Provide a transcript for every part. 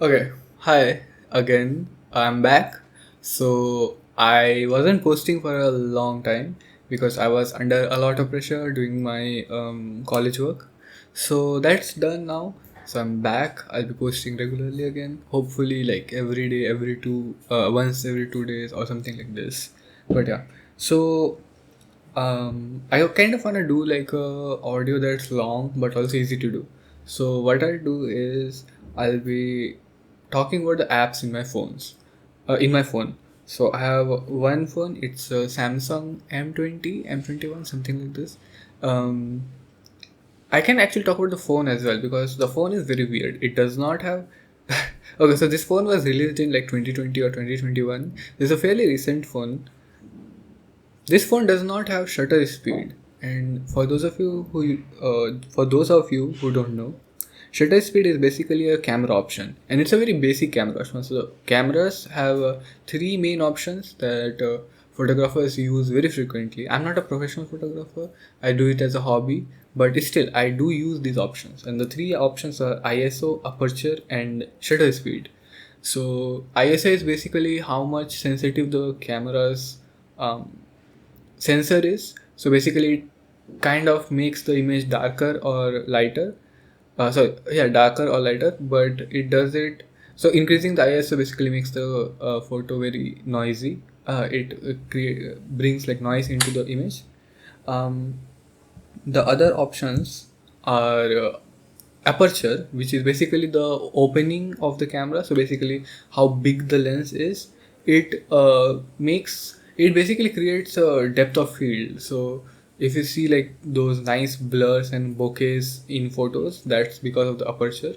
Okay, hi again. I'm back. So I wasn't posting for a long time because I was under a lot of pressure doing my college work. So that's done now. So I'm back. I'll be posting regularly again. Hopefully, like every day, once every 2 days or something like this. But yeah. So I kind of want to do like a audio that's long but also easy to do. So what I'll do is I'll be talking about the apps in my phone. So I have one phone. It's a Samsung M20, M21, something like this. Um, I can actually talk about the phone as well because the phone is very weird. It does not have. Okay, so this phone was released in like 2020 or 2021. This is a fairly recent phone. This phone does not have shutter speed, and for those of you who don't know, shutter speed is basically a camera option, and it's a very basic camera option. So cameras have three main options that photographers use very frequently. I'm not a professional photographer; I do it as a hobby, but still I do use these options. And the three options are ISO, aperture, and shutter speed. So ISO is basically how much sensitive the camera's um, sensor is. So basically it kind of makes the image darker or lighter, darker or lighter, but it does it. So increasing the ISO basically makes the photo very noisy. It brings like noise into the image. um, the other options are aperture, which is basically the opening of the camera. So basically how big the lens is. It basically creates a depth of field. So if you see like those nice blurs and bokehs in photos, that's because of the aperture.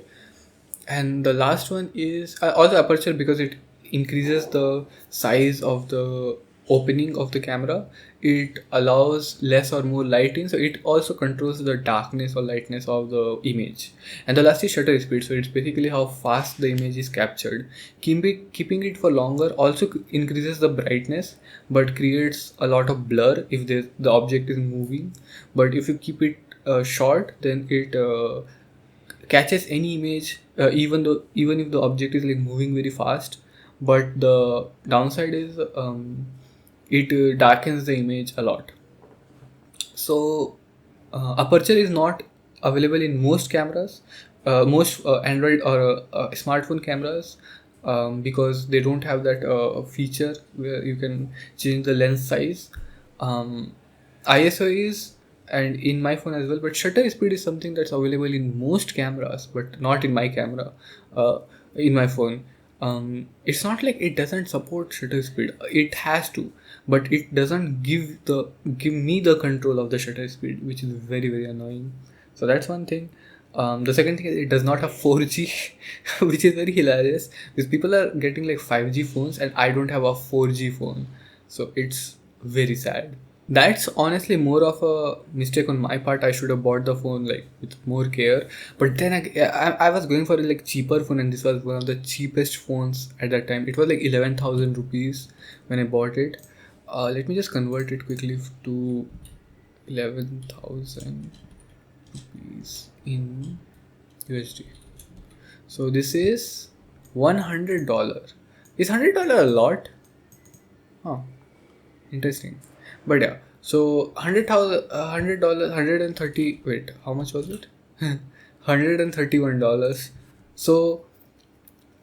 And the last one is also aperture because it increases the size of the opening of the camera. It allows less or more light in, so it also controls the darkness or lightness of the image. And the last is shutter speed, so it's basically how fast the image is captured. Keeping it for longer also increases the brightness but creates a lot of blur if the object is moving. But if you keep it short, then it catches any image, even if the object is like moving very fast. But the downside is it darkens the image a lot. So aperture is not available in most cameras, most Android or smartphone cameras, because they don't have that feature where you can change the lens size. ISO is, and in my phone as well, but shutter speed is something that's available in most cameras but not in my camera, uh, in my phone. It's not like it doesn't support shutter speed, it has to, but it doesn't give me the control of the shutter speed, which is very very annoying. So that's one thing. The second thing is it does not have 4G, which is very hilarious because people are getting like 5G phones and I don't have a 4G phone. So it's very sad. That's honestly more of a mistake on my part. I should have bought the phone like with more care. But then I was going for a like cheaper phone, and this was one of the cheapest phones at that time. It was like 11,000 rupees when I bought it. Let me just convert it quickly to 11,000 rupees in USD. So this is $100. Is $100 a lot? Huh. Interesting. But yeah, so 100,000, $100, 130. Wait, how much was it? $131. So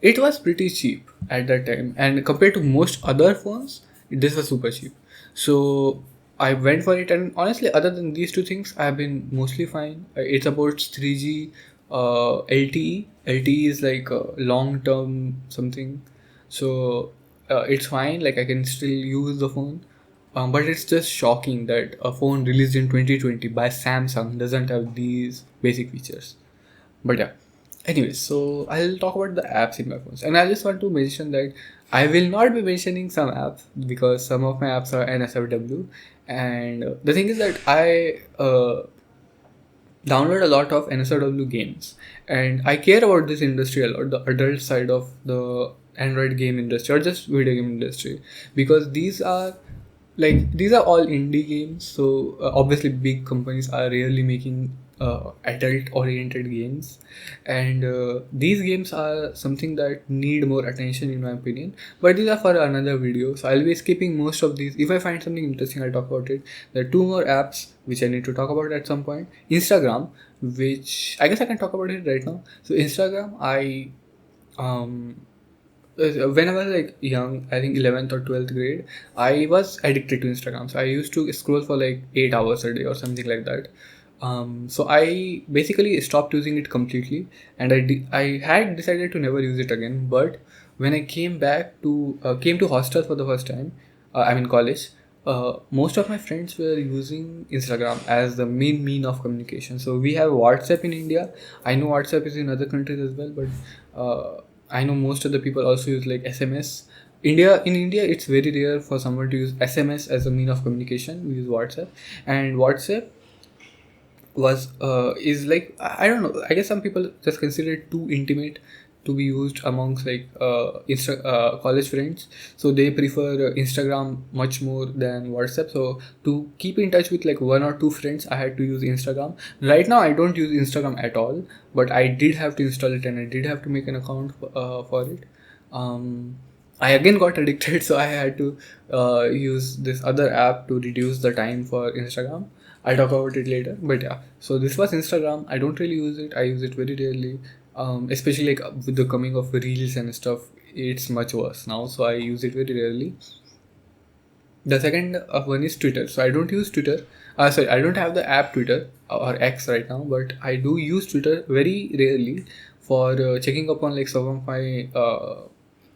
it was pretty cheap at that time, and compared to most other phones, this was super cheap. So I went for it, and honestly, other than these two things, I have been mostly fine. It supports 3G, LTE. LTE is like long term something, so it's fine. Like I can still use the phone. But it's just shocking that a phone released in 2020 by Samsung doesn't have these basic features. But yeah. Anyways, so I'll talk about the apps in my phones. And I just want to mention that I will not be mentioning some apps because some of my apps are NSFW. And the thing is that I download a lot of NSFW games. And I care about this industry a lot, the adult side of the Android game industry or just video game industry. Because these are all indie games. So obviously big companies are rarely making adult oriented games, and these games are something that need more attention in my opinion, but these are for another video, so I'll be skipping most of these. If I find something interesting, I'll talk about it. There are two more apps which I need to talk about at some point. Instagram, which I guess I can talk about it right now. So Instagram, um when I was like young, I think 11th or 12th grade, I was addicted to Instagram. So I used to scroll for like 8 hours a day or something like that. So I basically stopped using it completely, and I had decided to never use it again. But when I came to hostel for the first time, I mean college, most of my friends were using Instagram as the main mean of communication. So we have WhatsApp in India. I know WhatsApp is in other countries as well, but I know most of the people also use like SMS. In India, it's very rare for someone to use SMS as a mean of communication. We use WhatsApp, and WhatsApp was is like I don't know. I guess some people just consider it too intimate to be used amongst like college friends, so they prefer Instagram much more than WhatsApp. So to keep in touch with like one or two friends, I had to use Instagram. Right now I don't use Instagram at all, but I did have to install it, and I did have to make an account for it. I again got addicted, so I had to use this other app to reduce the time for Instagram. I'll talk about it later, but yeah. So this was Instagram. I don't really use it. I use it very rarely, especially like with the coming of reels and stuff. It's much worse now, so I use it very rarely. The second one is Twitter. So I don't use Twitter. Sorry, I don't have the app Twitter or X right now, but I do use Twitter very rarely for checking up on like some of my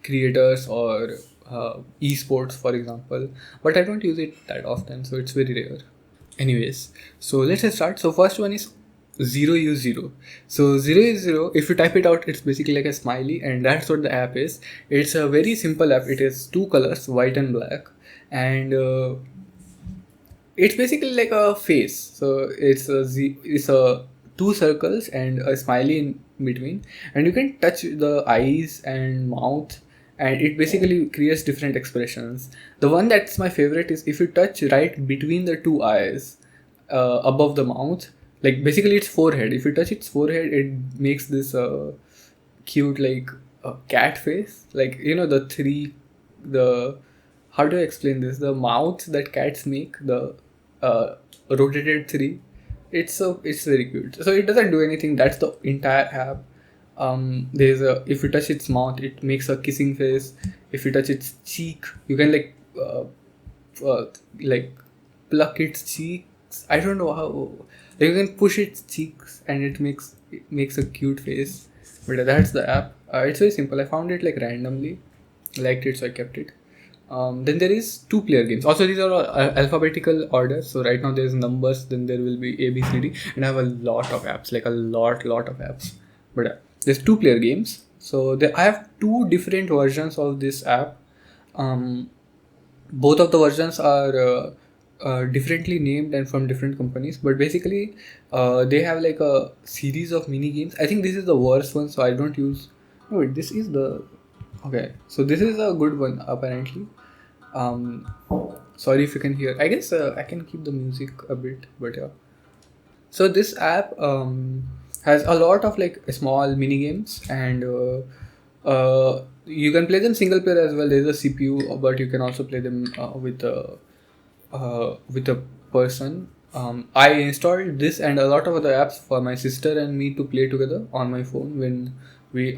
creators or esports, for example. But I don't use it that often, so it's very rare. Anyways, so let's start. So first one is zero use zero. So zero is zero. If you type it out, it's basically like a smiley, and that's what the app is. It's a very simple app. It is two colors, white and black, and it's basically like a face. So it's a two circles and a smiley in between, and you can touch the eyes and mouth, and it basically creates different expressions. The one that's my favorite is if you touch right between the two eyes, above the mouth, like basically its forehead. If you touch its forehead, it makes this cute like cat face, like the how do I explain this, the mouth that cats make, the rotated three. It's very cute. So it doesn't do anything. That's the entire app. There's a If you touch its mouth, it makes a kissing face. If you touch its cheek, you can like pluck its cheeks. I don't know how. Like, you can push its cheeks and it makes a cute face. But that's the app. It's very simple. I found it like randomly, liked it, so I kept it. Then there is two-player games. Also, these are all alphabetical order. So right now there's numbers, then there will be A, B, C, D, and I have a lot of apps, like a lot of apps. But there's two-player games. So I have two different versions of this app. Both of the versions are differently named and from different companies, but basically they have like a series of mini games. I think this is the worst one, so I don't use. No, wait, this is the okay. So this is a good one apparently. Sorry if you can hear. I guess I can keep the music a bit, but yeah. So this app has a lot of like small mini games, and you can play them single player as well. There's a CPU, but you can also play them with a person. I installed this and a lot of other apps for my sister and me to play together on my phone when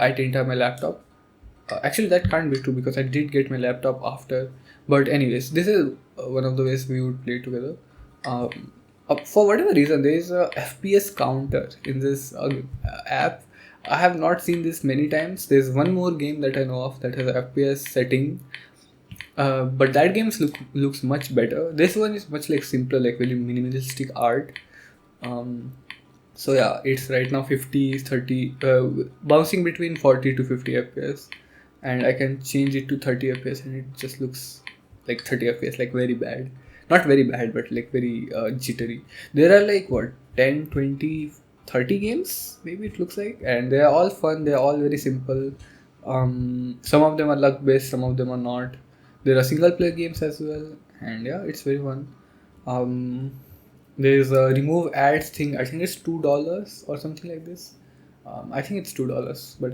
I didn't have my laptop. Actually, that can't be true because I did get my laptop after. But anyways, this is one of the ways we would play together. For whatever reason, there is a FPS counter in this app. I have not seen this many times. There's one more game that I know of that has a FPS setting, but that game looks much better. This one is much like simpler, like very minimalistic art. So yeah, it's right now 50, 30, bouncing between 40 to 50 FPS, and I can change it to 30 FPS, and it just looks like 30 FPS, like very bad. Not very bad, but like very jittery. There are like what 10, 20, 30 games, maybe it looks like, and they are all fun. They are all very simple. Some of them are luck based, some of them are not. There are single player games as well, and yeah, it's very fun. There's a remove ads thing. I think it's $2 or something like this. I think it's $2, but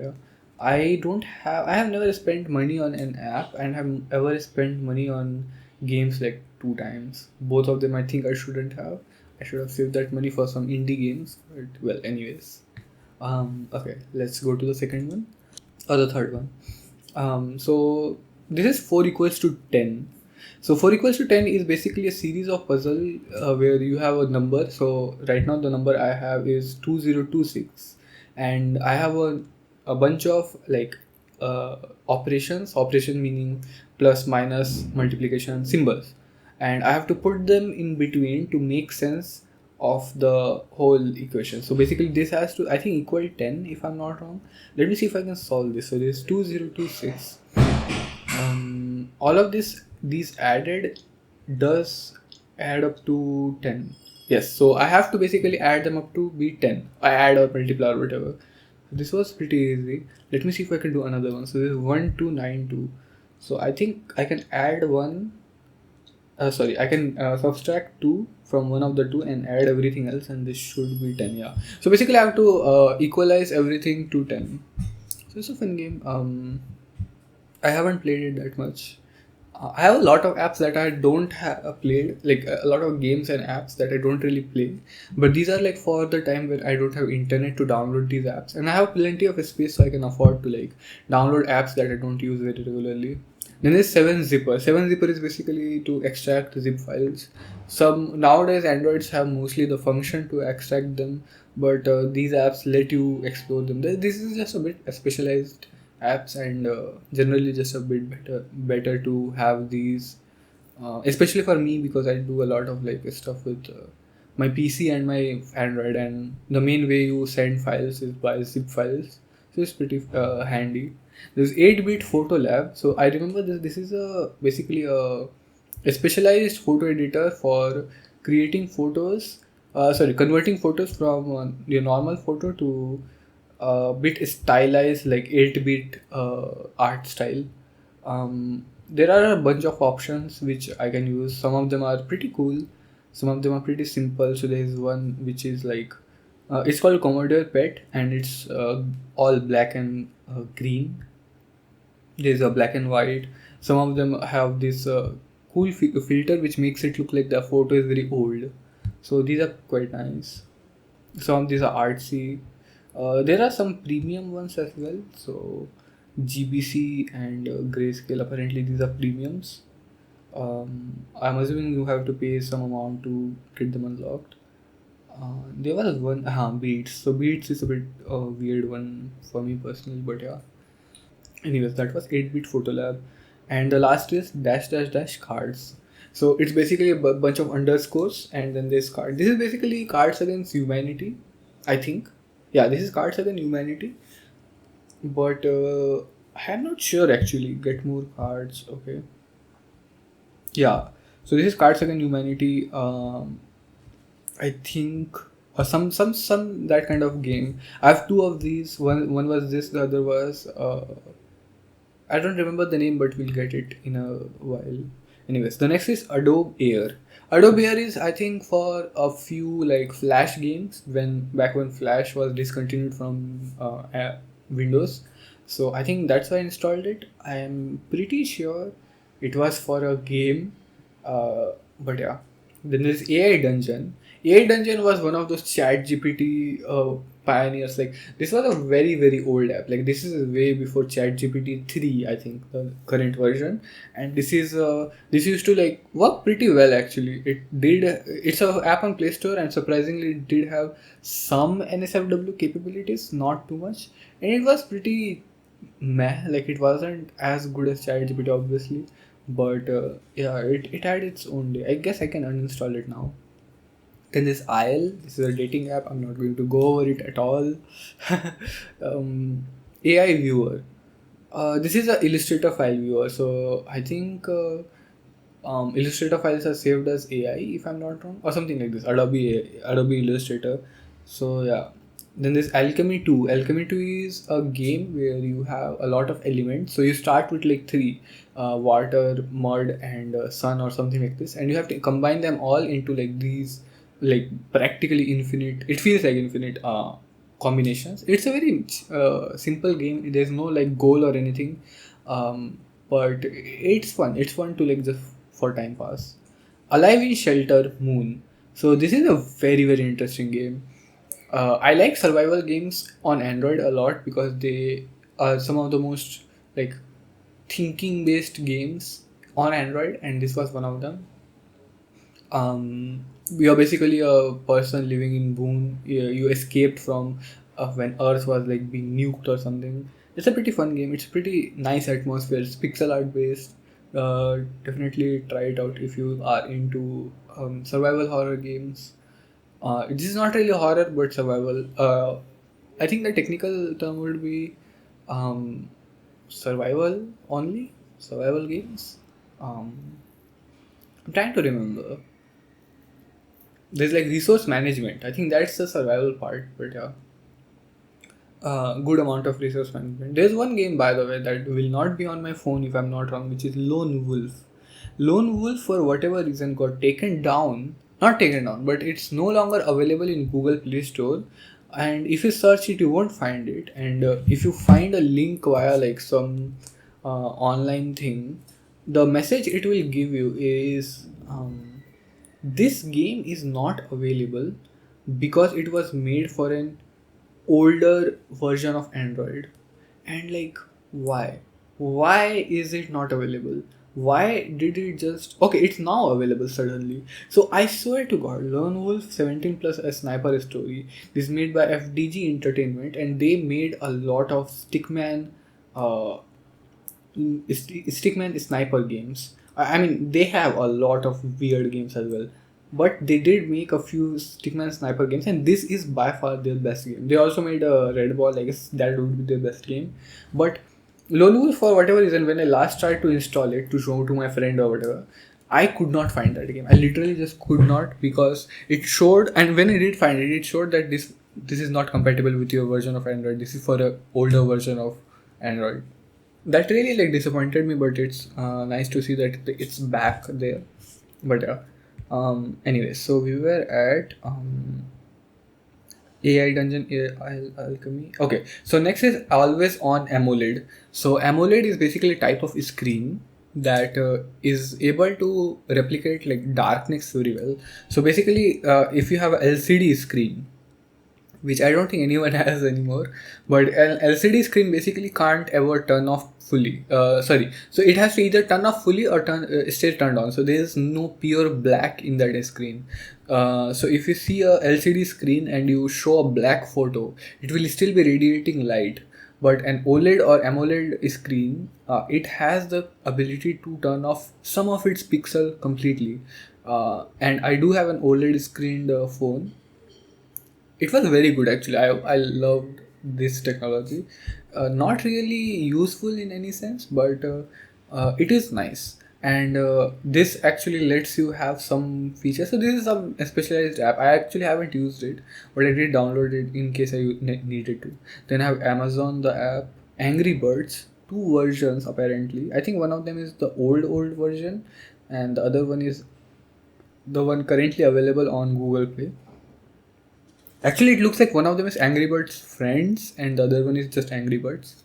I don't have. I have never spent money on an app, and have ever spent money on games like two times. Both of them, I think I shouldn't have. I should have saved that money for some indie games. But well, anyways. Okay, let's go to the second one or the third one. So this is 4 equals to 10. So 4 equals to 10 is basically a series of puzzle where you have a number. So right now the number I have is 2026, and I have a bunch of like operations. Operation meaning plus, minus, multiplication symbols, and I have to put them in between to make sense of the whole equation. So basically this has to, I think, equal 10 if I'm not wrong. Let me see if I can solve this. So this is 2026. All of these added does add up to 10. Yes, so I have to basically add them up to be 10. I add or multiply or whatever. This was pretty easy. Let me see if I can do another one. So this is 1292. So I think I can add one. Sorry, I can subtract 2 from one of the two and add everything else, and this should be 10. Yeah. So basically, I have to equalize everything to 10. So it's a fun game. I haven't played it that much. I have a lot of apps that I don't have played, like a lot of games and apps that I don't really play. But these are like for the time where I don't have internet to download these apps, and I have plenty of space, so I can afford to like download apps that I don't use very regularly. Then there's 7-zipper. 7-zipper is basically to extract zip files. Some nowadays Androids have mostly the function to extract them, but these apps let you explore them. This is just a bit specialized apps, and generally just a bit better to have these, especially for me because I do a lot of like stuff with my PC and my Android, and the main way you send files is by zip files, so it's pretty handy. There's 8-bit photo lab. So I remember this is a basically a specialized photo editor for creating photos, converting photos from your normal photo to bit stylized like 8-bit art style. There are a bunch of options which I can use. Some of them are pretty cool, some of them are pretty simple. So there is one which is like it's called Commodore Pet, and it's all black and green. There's a black and white. Some of them have this cool filter which makes it look like the photo is very old. So these are quite nice. Some of these are artsy. There are some premium ones as well. So GBC and Grayscale, apparently these are premiums. I'm assuming you have to pay some amount to get them unlocked. There was one, Beats. So Beats is a bit weird one for me personally, but yeah. Anyways, that was 8-bit photo lab, and the last is dash dash dash cards. So it's basically a bunch of underscores, and then this card. This is basically Cards Against Humanity, I think. Yeah, this is Cards Against Humanity, but I'm not sure actually. Get more cards. Okay. Yeah. So this is Cards Against Humanity. I think some that kind of game. I have two of these. One was this. The other was I don't remember the name, but we'll get it in a while. Anyways, the next is Adobe Air. Adobe Air is, I think, for a few like Flash games when Flash was discontinued from Windows. So I think that's why I installed it. I am pretty sure it was for a game, but yeah. Then there's AI Dungeon. AI Dungeon was one of those Chat GPT pioneers. Like this was a very very old app. Like this is way before Chat GPT 3, I think, the current version. And this used to like work pretty well actually. It's a app on Play Store, and surprisingly it did have some NSFW capabilities, not too much, and it was pretty meh. Like it wasn't as good as Chat GPT obviously, but yeah, it had its own day. I guess I can uninstall it now. Then this IL, this is a dating app. I'm not going to go over it at all. AI viewer. This is a Illustrator file viewer. So I think Illustrator files are saved as AI if I'm not wrong, or something like this. Adobe Illustrator. So yeah. Then there's Alchemy 2. Alchemy 2 is a game where you have a lot of elements. So you start with like three, water, mud, and sun or something like this, and you have to combine them all into like these like practically infinite. It feels like infinite combinations. It's a very simple game. There's no like goal or anything, but it's fun. It's fun to like just for time pass. Alive in Shelter Moon. So this is a very interesting game. I like survival games on Android a lot because they are some of the most like thinking based games on Android, and this was one of them. You're basically a person living in Boone. You escaped from when Earth was like being nuked or something. It's a pretty fun game. It's pretty nice atmosphere. It's pixel art based. Definitely try it out if you are into survival horror games. This is not really horror but survival. I think the technical term would be um, survival only. Survival games. I'm trying to remember. There's like resource management. I think that's the survival part, but yeah, good amount of resource management. There's one game, by the way, that will not be on my phone if I'm not wrong, which is Lone Wolf. Lone Wolf, for whatever reason, got taken down. Not taken down, but it's no longer available in Google Play Store. And if you search it, you won't find it. And if you find a link via like some online thing, the message it will give you is this game is not available because it was made for an older version of Android. And like, why is it not available? Why did it just okay, it's now available suddenly. So I swear to god, Lone Wolf 17 plus a sniper story is made by FDG Entertainment, and they made a lot of stickman uh, stickman sniper games. I mean, they have a lot of weird games as well, but they did make a few stickman sniper games, and this is by far their best game. They also made a Red Ball. I guess that would be their best game. But Lone Wolf, for whatever reason, when I last tried to install it to show to my friend or whatever, I could not find that game. I literally just could not, because it showed, and when I did find it, it showed that this is not compatible with your version of Android. This is for a older version of Android. That really like disappointed me, but it's nice to see that it's back there. But yeah, anyway, so we were at AI Dungeon, AI Alchemy. Okay, so next is always on AMOLED. So AMOLED is basically a type of screen that is able to replicate like darkness very well. So basically, if you have a LCD screen, which I don't think anyone has anymore. But an LCD screen basically can't ever turn off fully. Sorry, so it has to either turn off fully or stay turned on. So there is no pure black in that screen. So if you see a LCD screen and you show a black photo, it will still be radiating light. But an OLED or AMOLED screen, it has the ability to turn off some of its pixel completely. And I do have an OLED screened phone. It was very good actually. I loved this technology. Not really useful in any sense, but it is nice. And this actually lets you have some features. So this is some specialized app. I actually haven't used it, but I did download it in case I needed to. Then I have Amazon, the app, Angry Birds, two versions apparently. I think one of them is the old version, and the other one is the one currently available on Google Play. Actually, it looks like one of them is Angry Birds Friends and the other one is just Angry Birds.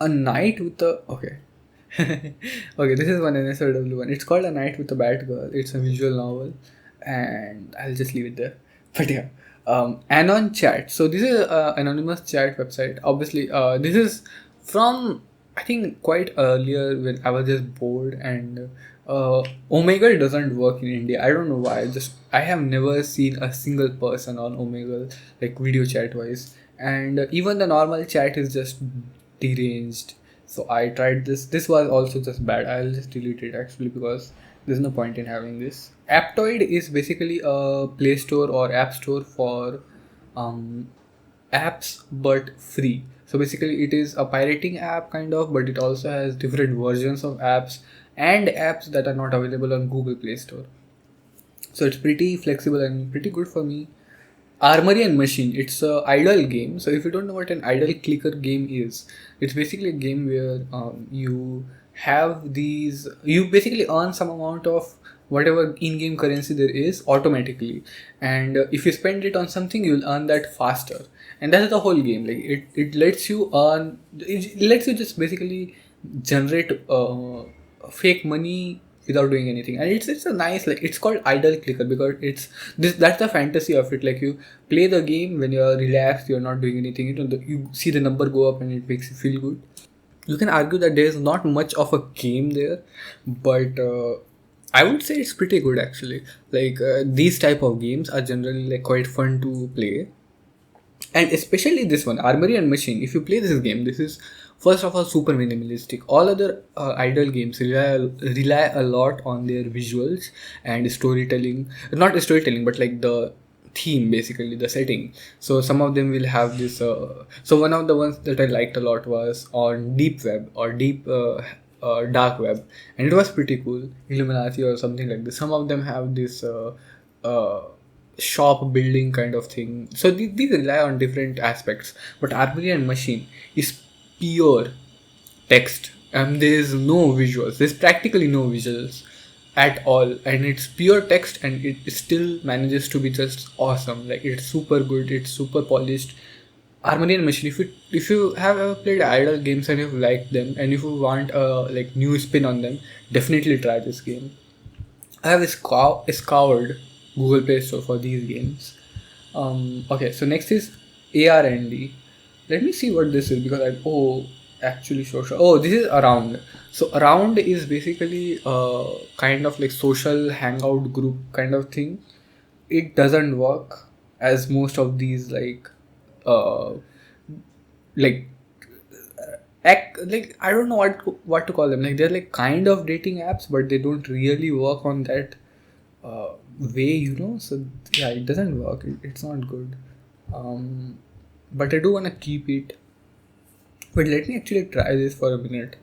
A Night with the... Okay. Okay, this is one NSRW one. It's called A Night with the Batgirl. It's a visual novel. And I'll just leave it there. But yeah. Anon Chat. So this is an anonymous chat website. Obviously, this is from, I think, quite earlier when I was just bored, and Omegle doesn't work in India. I don't know why. I have never seen a single person on Omegle like video chat wise, and even the normal chat is just deranged. So I tried this. This was also just bad. I'll just delete it actually, because there's no point in having this. Aptoid is basically a Play Store or App Store for um, apps, but free. So basically it is a pirating app kind of, but it also has different versions of apps and apps that are not available on Google Play Store. So it's pretty flexible and pretty good for me. Armory and Machine, it's a idle game. So if you don't know what an idle clicker game is, it's basically a game where you basically earn some amount of whatever in-game currency there is automatically, and if you spend it on something, you'll earn that faster. And that's the whole game. Like it lets you earn, it lets you just basically generate fake money without doing anything. And it's a nice, like, it's called idle clicker because it's this, that's the fantasy of it. Like, you play the game when you're relaxed, you're not doing anything, you see the number go up and it makes you feel good. You can argue that there's not much of a game there, but I would say it's pretty good actually. Like, these type of games are generally like quite fun to play, and especially this one, Armory and Machine. If you play this game, this is first of all super minimalistic. All other idle games rely a lot on their visuals and storytelling. Not storytelling, but like the theme, basically the setting. So some of them will have this. So one of the ones that I liked a lot was on Deep Web or Deep Dark Web, and it was pretty cool. Illuminati or something like this. Some of them have this. Uh, Shop building kind of thing. So these rely on different aspects. But Armory and Machine is pure text, and there is no visuals. There's practically no visuals at all, and it's pure text, and it still manages to be just awesome. Like, it's super good. It's super polished. Armory and Machine. If you have ever played idle games and you've liked them, and if you want a like new spin on them, definitely try this game. I have scoured Google Play Store for these games. Okay, so next is ARND. Let me see what this is because actually social. Oh, this is Around. So Around is basically kind of like social hangout group kind of thing. It doesn't work as most of these uh, like like I don't know what to call them. Like, they're like kind of dating apps, but they don't really work on that way, So yeah, it doesn't work. It's not good. But I do want to keep it. But let me actually try this for a minute.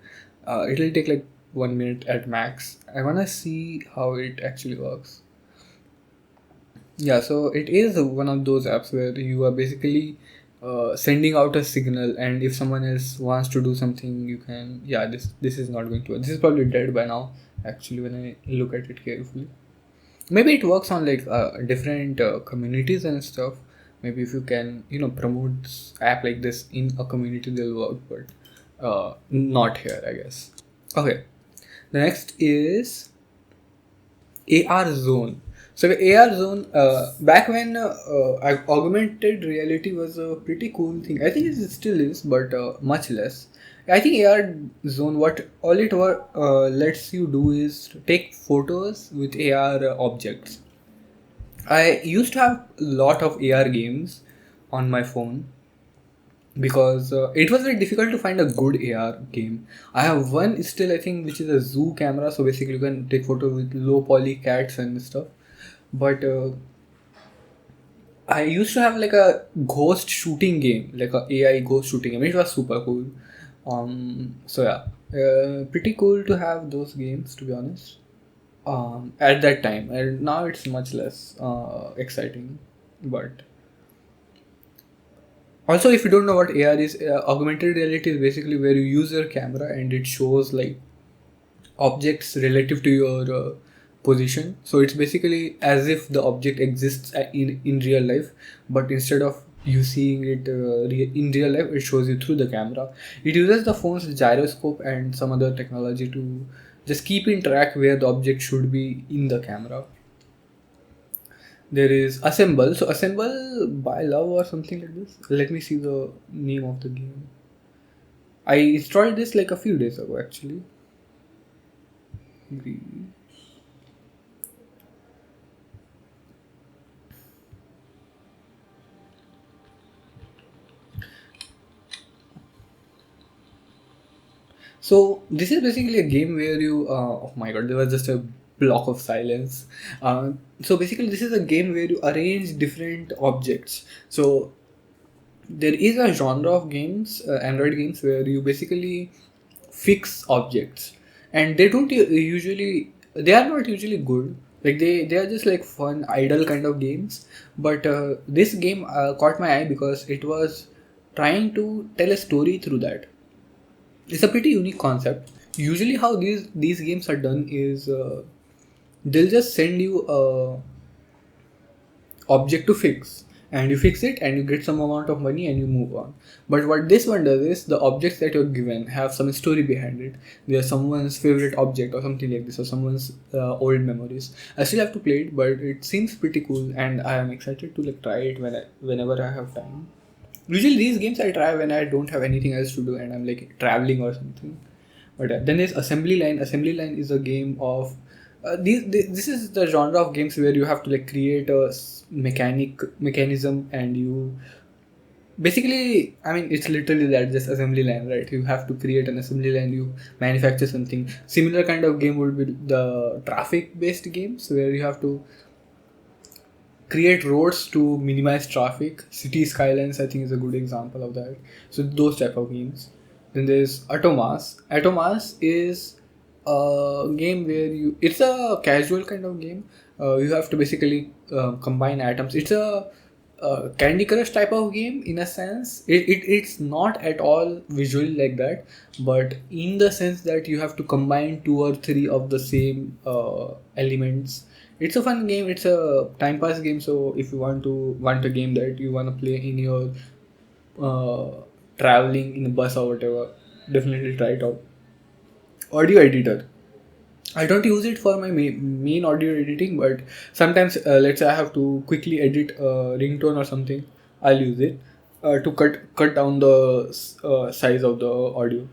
It'll take like 1 minute at max. I want to see how it actually works. Yeah, so it is one of those apps where you are basically sending out a signal, and if someone else wants to do something, you can. Yeah, this is not going to work. This is probably dead by now. Actually, when I look at it carefully, maybe it works on like different communities and stuff. Maybe if you can, promote app like this in a community, they'll work. But not here, I guess. Okay, the next is AR Zone. So the AR Zone, back when augmented reality was a pretty cool thing. I think it still is, but much less. I think AR Zone, what all it lets you do is take photos with AR objects. I used to have a lot of AR games on my phone because it was very difficult to find a good AR game. I have one still, I think, which is a zoo camera. So basically, you can take photos with low poly cats and stuff. But I used to have like a ghost shooting game, like a AI ghost shooting game. It was super cool. So yeah, pretty cool to have those games, to be honest. At that time, and now it's much less exciting. But also, if you don't know what AR is, augmented reality is basically where you use your camera and it shows like objects relative to your position. So it's basically as if the object exists in real life, but instead of you seeing it in real life, it shows you through the camera. It uses the phone's gyroscope and some other technology to just keep in track where the object should be in the camera. There is Assemble. So Assemble by Love or something like this. Let me see the name of the game. I installed this like a few days ago actually. So this is basically a game where you oh my god, there was just a block of silence. So basically this is a game where you arrange different objects. So there is a genre of games, Android games, where you basically fix objects, and they are not usually good. Like, they are just like fun idle kind of games. But this game caught my eye because it was trying to tell a story through that. It's a pretty unique concept. Usually how these games are done is they'll just send you a object to fix, and you fix it and you get some amount of money and you move on. But what this one does is the objects that you're given have some story behind it. They're someone's favorite object or something like this, or someone's old memories. I still have to play it, but it seems pretty cool and I am excited to like try it whenever I have time. Usually these games I try when I don't have anything else to do and I'm like traveling or something. But then there's Assembly Line. Assembly Line is a game of this is the genre of games where you have to like create a mechanism, and you basically, I mean, it's literally that, just assembly line, right? You have to create an assembly line, you manufacture something. Similar kind of game would be the traffic based games where you have to create roads to minimize traffic. City Skylines, I think, is a good example of that. So those type of games. Then there's Atomas. Atomas is a game where it's a casual kind of game. You have to basically combine atoms. It's a Candy Crush type of game in a sense. It's not at all visually like that, but in the sense that you have to combine two or three of the same elements. It's a fun game. It's a time pass game. So if you want a game that you want to play in your traveling in a bus or whatever, definitely try it out. Audio editor. I don't use it for my main audio editing, but sometimes, let's say I have to quickly edit a ringtone or something, I'll use it to cut down the size of the audio.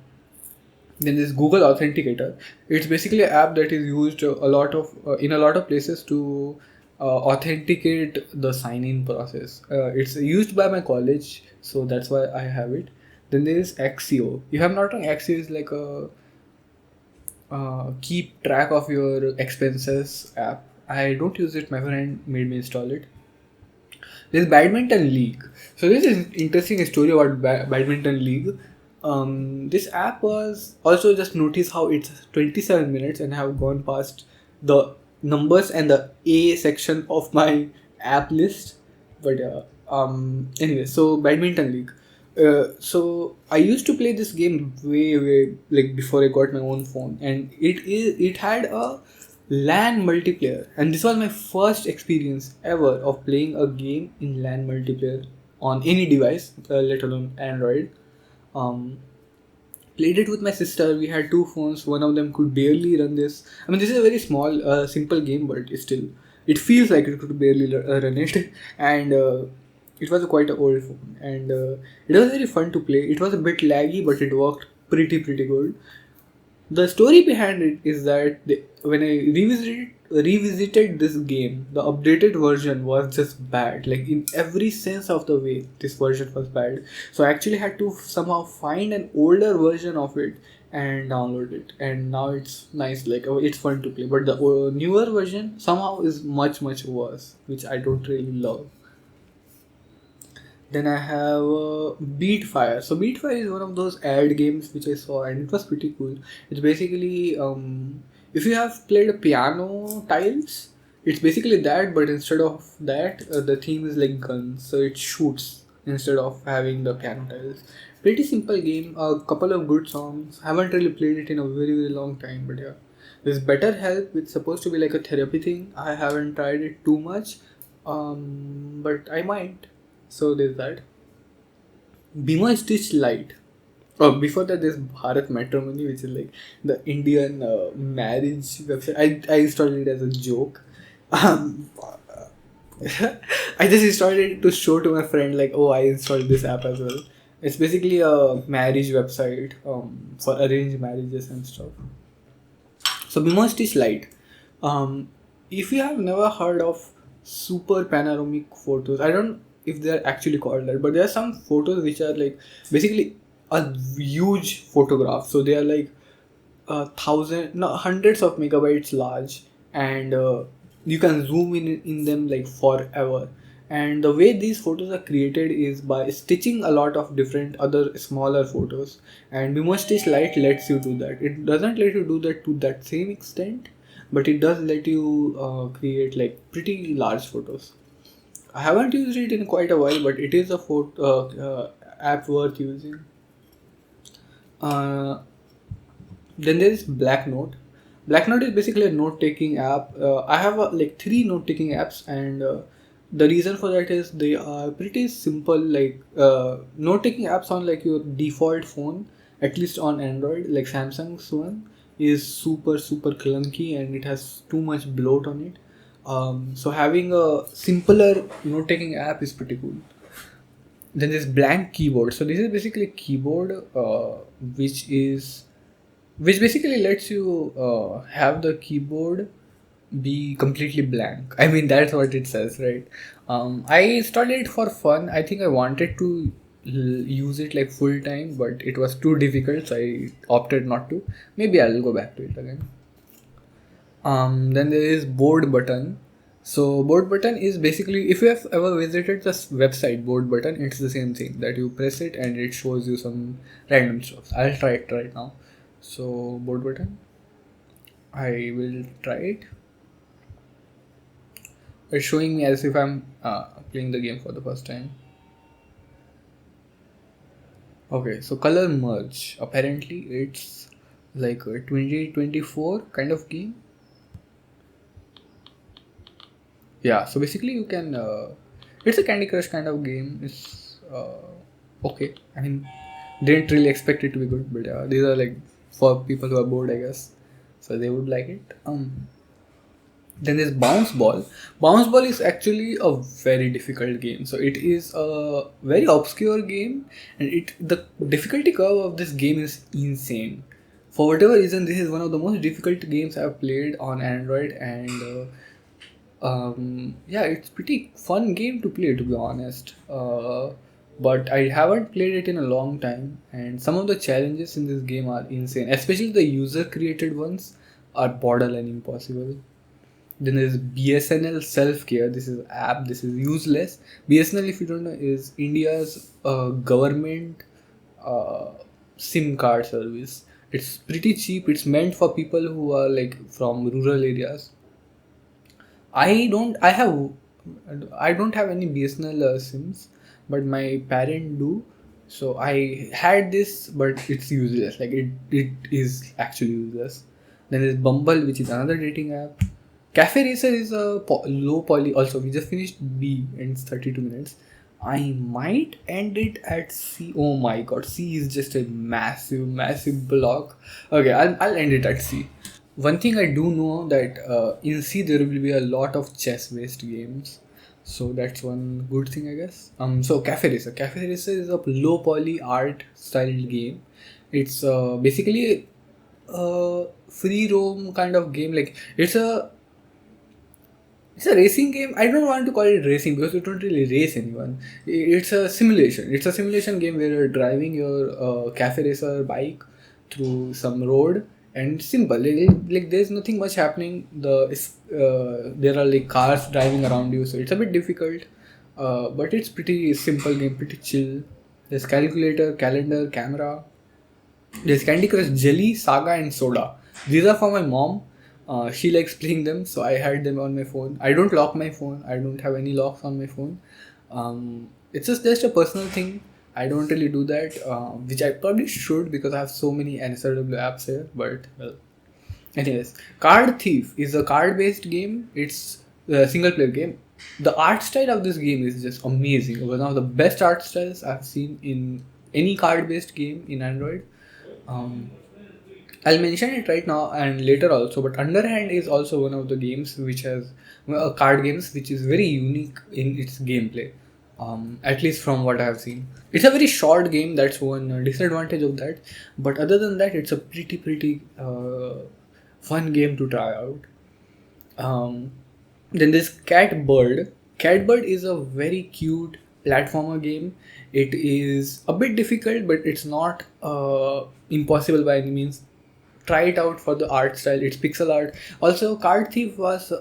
Then there's Google Authenticator. It's basically an app that is used a lot of in a lot of places to authenticate the sign-in process. It's used by my college, so that's why I have it. Then there's Axio. If I'm not wrong, Axio is like a keep track of your expenses app. I don't use it. My friend made me install it. There's Badminton League. So this is an interesting story about Badminton League. This app was also, just notice how it's 27 minutes and I have gone past the numbers and the A section of my app list. But anyway, so Badminton League. So I used to play this game way like before I got my own phone, and it had a LAN multiplayer, and this was my first experience ever of playing a game in LAN multiplayer on any device, let alone Android. Um, Played it with my sister. We had two phones. One of them could barely run this. I mean, this is a very small, simple game, but it feels like it could barely run it, and it was quite an old phone, and it was very fun to play. It was a bit laggy, but it worked pretty good. The story behind it is that when I revisited this game, the updated version was just bad. Like in every sense of the way, this version was bad. So I actually had to somehow find an older version of it and download it. And now it's nice, like it's fun to play. But the newer version somehow is much worse, which I don't really love. Then I have Beat Fire. So Beat Fire is one of those ad games which I saw, and it was pretty cool. It's basically if you have played a piano tiles, it's basically that, but instead of that, the theme is like guns, so it shoots instead of having the piano tiles. Pretty simple game. A couple of good songs. Haven't really played it in a very long time, but yeah. There's Better Help, which is supposed to be like a therapy thing. I haven't tried it too much, but I might. So there's that. Bima Stitch Light. Oh, before that, there's Bharat Matrimony, which is like the Indian marriage website. I installed it as a joke. Um, I just installed it to show to my friend, like, oh, I installed this app as well. It's basically a marriage website for arranged marriages and stuff. So Bima Stitch Light. If you have never heard of super panoramic photos, I don't if they're actually called that, but there are some photos which are like basically a huge photograph. So they are like hundreds of megabytes large, and you can zoom in them like forever. And the way these photos are created is by stitching a lot of different other smaller photos, and Bimo Stitch Light lets you do that. It doesn't let you do that to that same extent, but it does let you create like pretty large photos. I haven't used it in quite a while, but it is a app worth using. Uh, then there is Black Note. Black Note is basically a note-taking app. I have like three note-taking apps, and the reason for that is they are pretty simple. Like note-taking apps on like your default phone, at least on Android, like Samsung's one, is super clunky and it has too much bloat on it. So having a simpler note-taking app is pretty cool. Then there's blank keyboard. So this is basically a keyboard, which is which basically lets you have the keyboard be completely blank. I mean, that's what it says, right? I started it for fun. I think I wanted to use it like full time, but it was too difficult, so I opted not to. Maybe I'll go back to it again. Then there is board button. So board button is basically, if you have ever visited this website board button, it's the same thing that you press it and it shows you some random stuff. I'll try it right now. So board button, I will try it. It's showing me as if I'm playing the game for the first time. Okay, so color merge. Apparently, it's like a 2024 kind of game. Yeah, so basically you can. It's a Candy Crush kind of game. It's okay. I mean, didn't really expect it to be good, but these are like for people who are bored, I guess. So they would like it. Then there's bounce ball. Bounce ball is actually a very difficult game. So it is a very obscure game, and the difficulty curve of this game is insane. For whatever reason, this is one of the most difficult games I've played on Android, and yeah, it's pretty fun game to play, to be honest. But I haven't played it in a long time, and some of the challenges in this game are insane. Especially the user created ones are borderline impossible. Then there's BSNL Self Care. This is app. This is useless. BSNL, if you don't know, is India's government uh, SIM card service. It's pretty cheap. It's meant for people who are like from rural areas. I don't. I have. I don't have any BSNL SIMs, but my parent do. So I had this, but it's useless. Like it is actually useless. Then there's Bumble, which is another dating app. Cafe Racer is a low poly. Also, we just finished B and it's 32 minutes. I might end it at C. Oh my god, C is just a massive block. Okay, I'll end it at C. One thing I do know that in C there will be a lot of chess-based games, so that's one good thing, I guess. So Cafe Racer. Cafe Racer is a low poly art styled game. It's basically a free roam kind of game. Like it's a racing game. I don't want to call it racing because you don't really race anyone. It's a simulation. It's a simulation game where you're driving your cafe racer bike through some road, and it's simple. Like there's nothing much happening. There are like cars driving around you, so it's a bit difficult. But it's pretty simple game, pretty chill. There's calculator, calendar, camera. There's Candy Crush Jelly, Saga, and Soda. These are for my mom. She likes playing them, so I had them on my phone. I don't lock my phone. I don't have any locks on my phone. It's just a personal thing. I don't really do that, which I probably should because I have so many NSRW apps here. But well, anyways, Card Thief is a card-based game. It's a single-player game. The art style of this game is just amazing. One of the best art styles I've seen in any card-based game in Android. Um, I'll mention it right now and later also, but Underhand is also one of the games which has card games which is very unique in its gameplay. At least from what I have seen, it's a very short game. That's one disadvantage of that. But other than that, it's a pretty fun game to try out. Um, then there's Catbird. Catbird is a very cute platformer game. It is a bit difficult, but it's not impossible by any means. Try it out for the art style. It's pixel art. Also, Card Thief was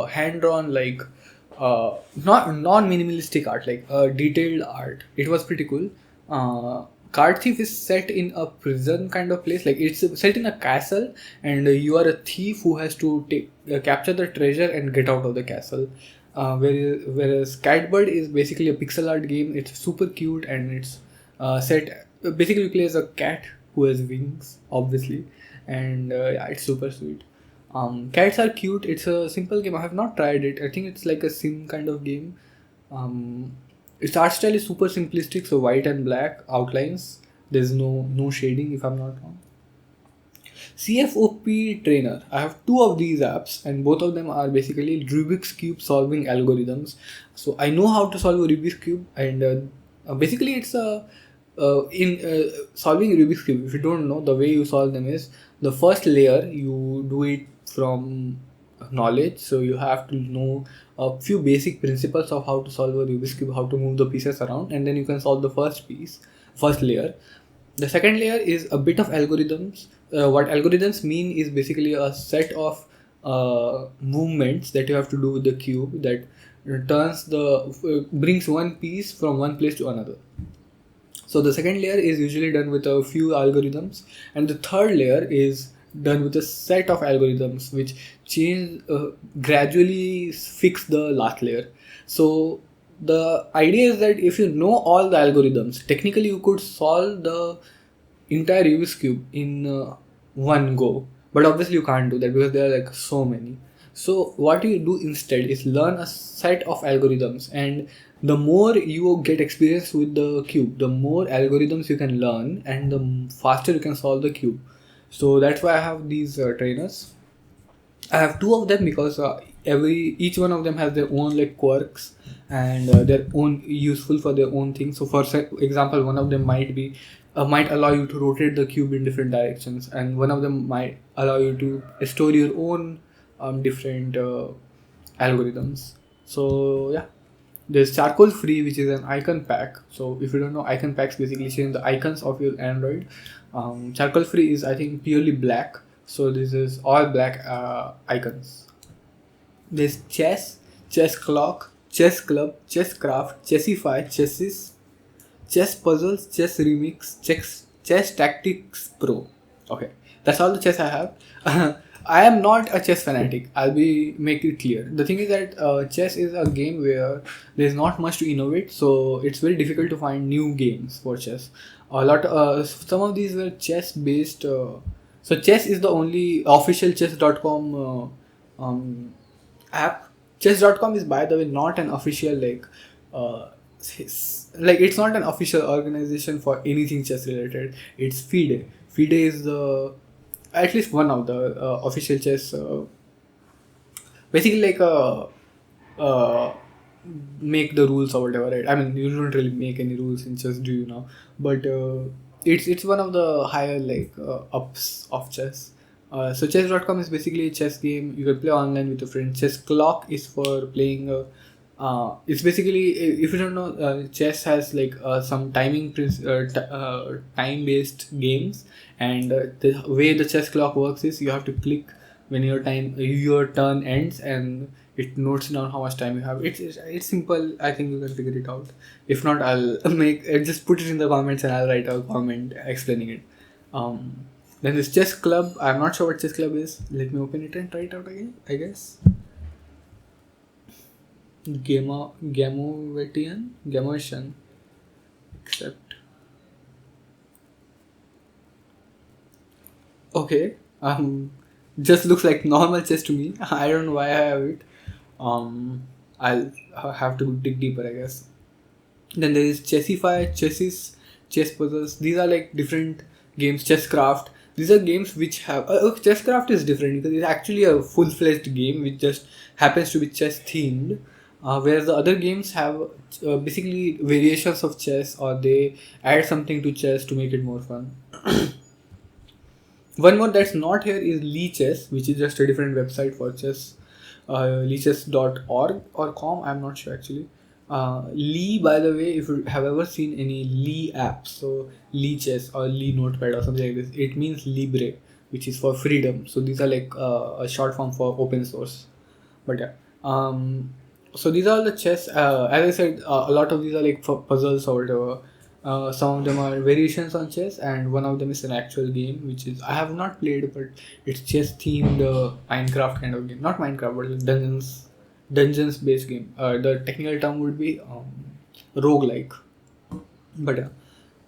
hand drawn, like not non minimalistic art, like detailed art. It was pretty cool. Card Thief is set in a prison kind of place. Like it's set in a castle, and you are a thief who has to capture the treasure and get out of the castle. Whereas Catbird is basically a pixel art game. It's super cute and it's set. Basically, you play as a cat who has wings, obviously, and yeah, it's super sweet. Cats are cute. It's a simple game. I have not tried it. I think it's like a sim kind of game. Its art style is super simplistic, so white and black outlines. There's no shading, if I'm not wrong. CFOP Trainer. I have two of these apps, and both of them are basically Rubik's Cube solving algorithms. So I know how to solve a Rubik's Cube, and basically it's a in solving Rubik's Cube. If you don't know, the way you solve them is the first layer you do it from knowledge. So you have to know a few basic principles of how to solve a Rubik's Cube, how to move the pieces around, and then you can solve the first layer. The second layer is a bit of algorithms. What algorithms mean is basically a set of movements that you have to do with the cube that brings one piece from one place to another. So the second layer is usually done with a few algorithms, and the third layer is done with a set of algorithms which gradually fix the last layer. So the idea is that if you know all the algorithms, technically you could solve the entire Rubik's cube in one go, but obviously you can't do that because there are like so many. So what you do instead is learn a set of algorithms, and the more you get experience with the cube, the more algorithms you can learn, and the faster you can solve the cube. So that's why I have these trainers. I have two of them because each one of them has their own like quirks, and their own useful for their own things. So for example, one of them might allow you to rotate the cube in different directions, and one of them might allow you to store your own different algorithms. So yeah, there's charcoal free, which is an icon pack. So if you don't know, icon packs basically change the icons of your Android. Charcoal free is, I think, purely black. So this is all black icons. There's chess, chess clock, chess club, chess craft, chessify, chesses, chess puzzles, chess remix, chess tactics pro. Okay, that's all the chess I have. I am not a chess fanatic. Make it clear. The thing is that chess is a game where there's not much to innovate, so it's very difficult to find new games for chess. Some of these were chess based. So chess is the only official chess.com app. Chess.com is, by the way, not an official it's not an official organization for anything chess related. It's FIDE. FIDE is at least one of the official chess. Basically, like make the rules or whatever. Right? I mean, you don't really make any rules in chess, do you know? But it's one of the higher ups of chess. So chess.com is basically a chess game. You can play online with your friends. Chess clock is for playing. It's basically, if you don't know, chess has some time based games, and the way the chess clock works is you have to click when your turn ends, and it notes down how much time you have. It's simple. I think you can figure it out. If not, I'll just put it in the comments, and I'll write a comment explaining it. Then this chess club. I'm not sure what chess club is. Let me open it and try it out again, I guess. Gamovation. Accept. Okay. Just looks like normal chess to me. I don't know why I have it. I'll have to dig deeper, I guess. Then there is Chessify, Chesses, Chess Puzzles. These are like different games. Chesscraft. These are games which have... Chesscraft is different because it's actually a full-fledged game which just happens to be chess themed. Whereas the other games have basically variations of chess, or they add something to chess to make it more fun. One more that's not here is Lichess, which is just a different website for chess. Lichess.org or com, I'm not sure actually. Lee, by the way, if you have ever seen any Lee apps, so Lichess or Lee Notepad or something like this, it means Libre, which is for freedom. So these are like a short form for open source. But yeah. So these are the chess. As I said, a lot of these are like for puzzles or whatever. Some of them are variations on chess, and one of them is an actual game, which is I have not played, but it's chess themed Minecraft kind of game. Not Minecraft, but dungeons based game. The technical term would be roguelike. But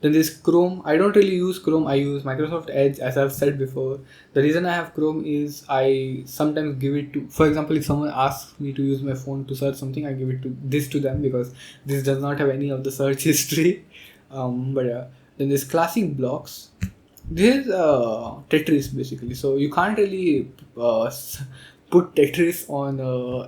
Then there's Chrome. I don't really use Chrome. I use Microsoft Edge, as I've said before. The reason I have Chrome is I sometimes give it to, for example, if someone asks me to use my phone to search something, I give it to this to them because this does not have any of the search history. But yeah, then there's classic blocks. This is Tetris basically. So you can't really put Tetris on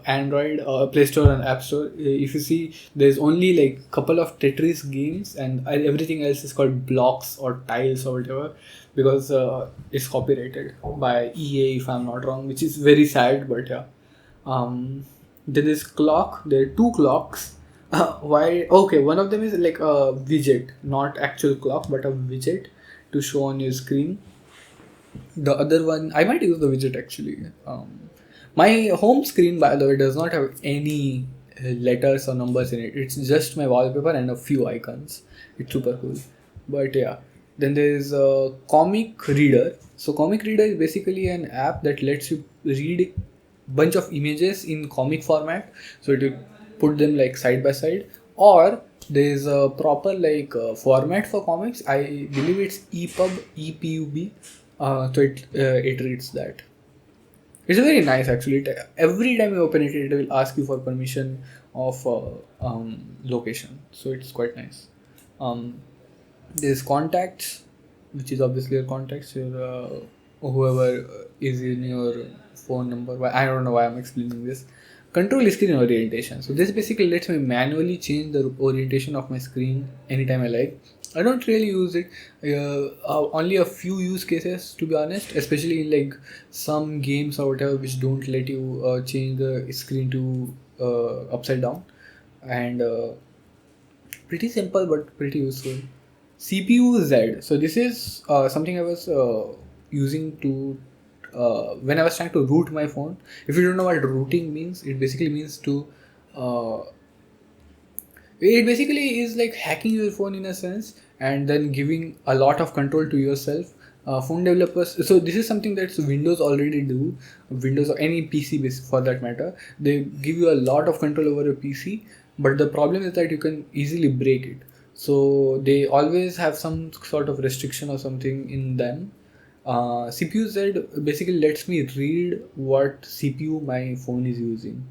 Android or Play Store and App Store. If you see, there's only like couple of Tetris games, and everything else is called blocks or tiles or whatever, because it's copyrighted by EA if I'm not wrong, which is very sad. But yeah, then there's clock. There are two clocks. Why? Okay, one of them is like a widget, not actual clock, but a widget to show on your screen. The other one, I might use the widget actually. My home screen, by the way, does not have any letters or numbers in it. It's just my wallpaper and a few icons. It's super cool. But yeah, then there is a comic reader. So comic reader is basically an app that lets you read bunch of images in comic format. So it will put them like side by side, or there is a proper like format for comics. I believe it's EPUB. So it reads that. It's very nice actually. Every time you open it, it will ask you for permission of location. So it's quite nice. There's contacts, which is obviously your contacts, your whoever is in your phone number. I don't know why I'm explaining this. Control screen orientation. So this basically lets me manually change the orientation of my screen anytime I like. I don't really use it. Only a few use cases, to be honest, especially in like some games or whatever which don't let you change the screen to upside down, and pretty simple but pretty useful. CPU Z. So this is something I was using to when I was trying to root my phone. If you don't know what rooting means, it basically means to it basically is like hacking your phone in a sense, and then giving a lot of control to yourself. Phone developers, so this is something that Windows already do. Windows or any PC for that matter, they give you a lot of control over your PC, but the problem is that you can easily break it. So they always have some sort of restriction or something in them. CPU Z basically lets me read what CPU my phone is using,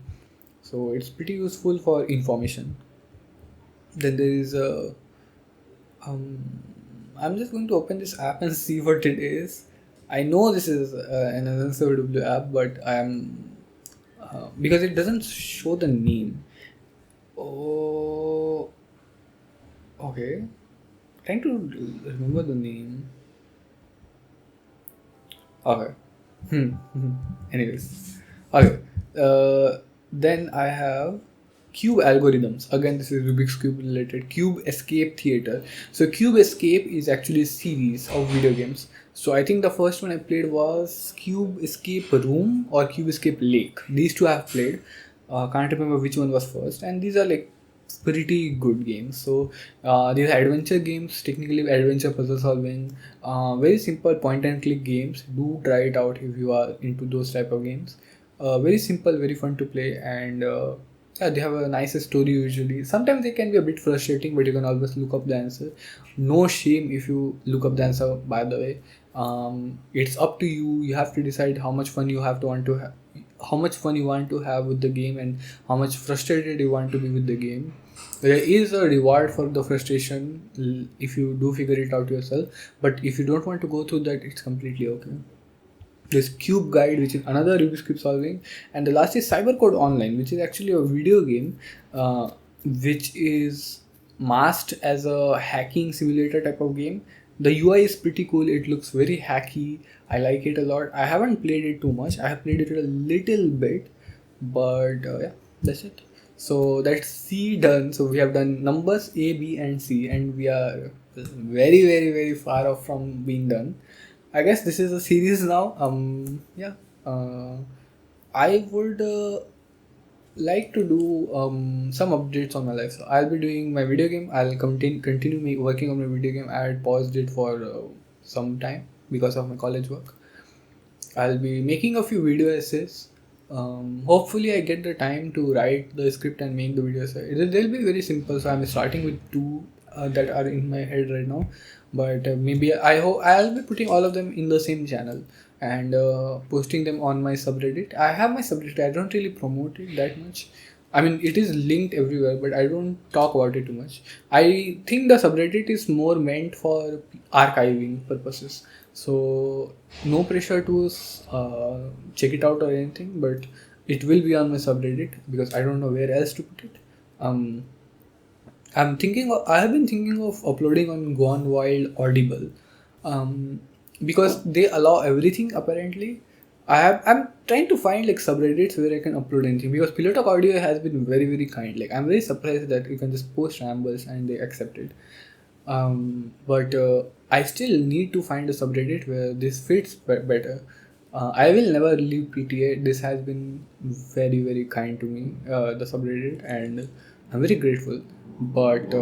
so it's pretty useful for information. Then there is a I'm just going to open this app and see what it is. I know this is an unservable app, but I'm because it doesn't show the name. Oh, okay. Trying to remember the name. Okay. Anyways, okay. Then I have Cube algorithms. Again, this is Rubik's Cube related. Cube Escape Theater. So Cube Escape is actually a series of video games. So I think the first one I played was Cube Escape Room or Cube Escape Lake. These two I have played. Can't remember which one was first. And these are like pretty good games. So these are adventure games, technically adventure puzzle solving, very simple point and click games. Do try it out if you are into those type of games. Very simple, very fun to play, and yeah, they have a nice story usually. Sometimes they can be a bit frustrating, but you can always look up the answer. No shame if you look up the answer, by the way. It's up to you. You have to decide how much fun you have to want to have, how much fun you want to have with the game, and how much frustrated you want to be with the game. There is a reward for the frustration if you do figure it out yourself, but if you don't want to go through that, it's completely okay. There's Cube Guide, which is another Rubik's Cube solving, and the last is Cybercode Online, which is actually a video game which is masked as a hacking simulator type of game. The UI is pretty cool. It looks very hacky. I like it a lot. I haven't played it too much. I have played it a little bit, but yeah, that's it. So that's C done. So we have done numbers A, B, and C, and we are very, very, very far off from being done. I guess this is a series now. Yeah. I would like to do some updates on my life. So I'll be doing my video game. I'll continue working on my video game. I had paused it for some time because of my college work. I'll be making a few video essays. Hopefully I get the time to write the script and make the video essay. They'll be very simple. So I'm starting with two that are in my head right now, but maybe I hope I'll be putting all of them in the same channel and posting them on my subreddit. I have my subreddit. I don't really promote it that much. I mean, it is linked everywhere, but I don't talk about it too much. I think the subreddit is more meant for archiving purposes. So, no pressure to check it out or anything, but it will be on my subreddit because I don't know where else to put it. Um, I have been thinking of uploading on Gone Wild Audible, um, because they allow everything apparently. I'm trying to find like subreddits where I can upload anything because Pillow Talk Audio has been very kind. Like I'm very surprised that you can just post rambles and they accept it. But I still need to find a subreddit where this fits better. I will never leave PTA. This has been very kind to me, the subreddit, and I'm very grateful. But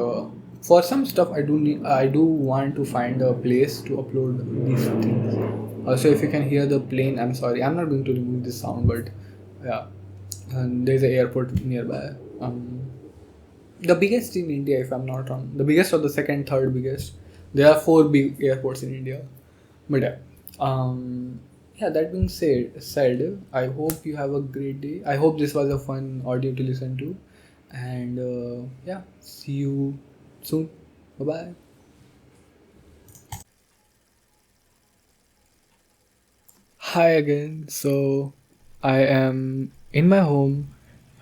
for some stuff, I do want to find a place to upload these things. Also, if you can hear the plane, I'm sorry. I'm not going to remove this sound, but yeah, and there's an airport nearby. The biggest in India, if I'm not wrong. The biggest or the second, third biggest. There are four big airports in India. But yeah, that being said, I hope you have a great day. I hope this was a fun audio to listen to, and see you soon. Bye bye. Hi again. So I am in my home.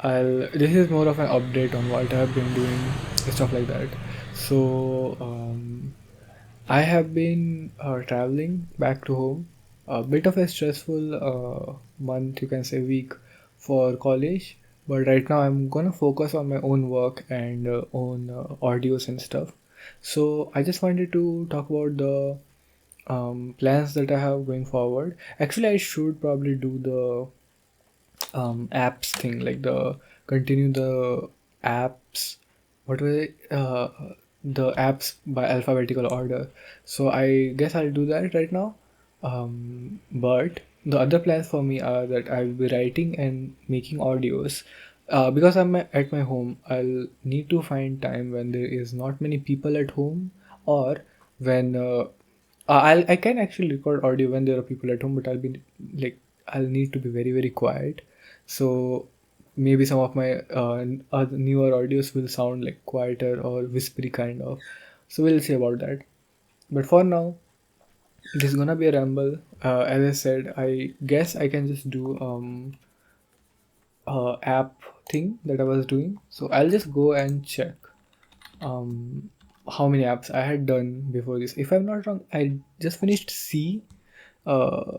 This is more of an update on what I have been doing, stuff like that. So I have been traveling back to home. A bit of a stressful month, you can say week for college. But right now I'm gonna focus on my own work and own audios and stuff. So I just wanted to talk about the plans that I have going forward. Actually, I should probably do the apps thing, like the continue the apps. What were they? The apps by alphabetical order. So I guess I'll do that right now. But the other plans for me are that I will be writing and making audios. Because I'm at my home, I'll need to find time when there is not many people at home, or when I can actually record audio when there are people at home, but like I'll need to be very quiet. So maybe some of my other newer audios will sound like quieter or whispery kind of. So we'll see about that. But for now, this is gonna be a ramble. As I said, I guess I can just do app thing that I was doing. So I'll just go and check um how many apps I had done before this. If I'm not wrong, I just finished C. Uh,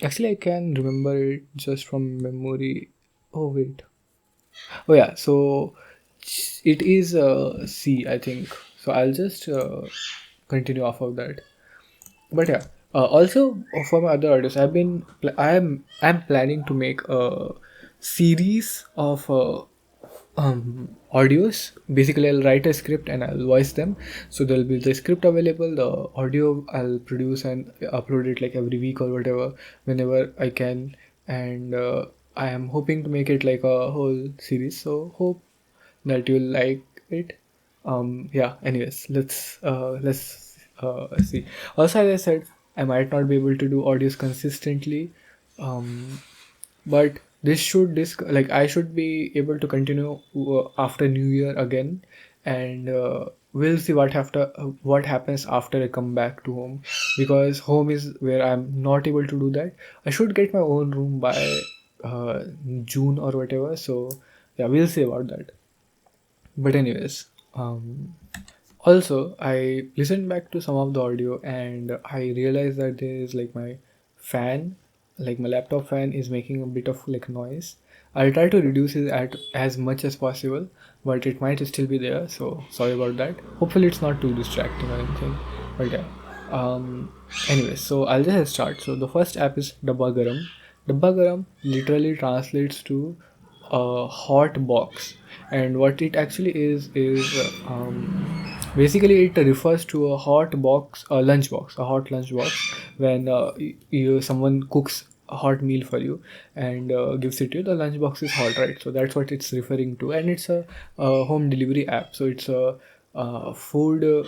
Actually, I can remember it just from memory. Oh wait. Oh yeah. So it is C, I think. So I'll just continue off of that. But yeah, also for my other artists, I'm planning to make a series of audios. Basically, I'll write a script and I'll voice them. So there'll be the script available, the audio I'll produce and upload it like every week or whatever, whenever I can. And I am hoping to make it like a whole series. So hope that you'll like it. Yeah. Anyways, let's see. Also, as I said, I might not be able to do audios consistently. But like I should be able to continue after New Year again, and we'll see what happens after I come back to home, because home is where I'm not able to do that. I should get my own room by June or whatever. So yeah, we'll see about that. But anyways, also I listened back to some of the audio and I realized that there is like my fan, like my laptop fan is making a bit of like noise. I'll try to reduce it at as much as possible, but it might still be there, so sorry about that. Hopefully it's not too distracting or anything. But yeah. Anyway, so I'll just start. So the first app is Dabba Garam. Dabba Garam literally translates to a hot box, and what it actually is basically it refers to a hot box, a lunch box, a hot lunch box. When someone cooks a hot meal for you and gives it to you, the lunch box is hot, right? So that's what it's referring to, and it's a home delivery app. So it's a food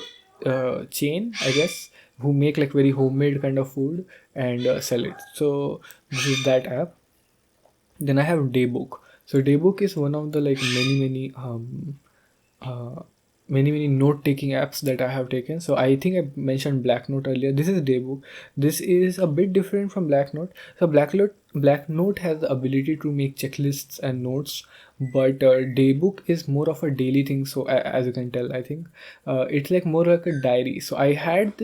chain, I guess, who make like very homemade kind of food and sell it. So this is that app. Then I have Daybook. So Daybook is one of the like uh, many note taking apps that I have taken. So I think I mentioned Black Note earlier. This is Daybook. This is a bit different from Black Note. So Black Note has the ability to make checklists and notes, but Daybook is more of a daily thing. So as you can tell, I think it's like more like a diary. So I had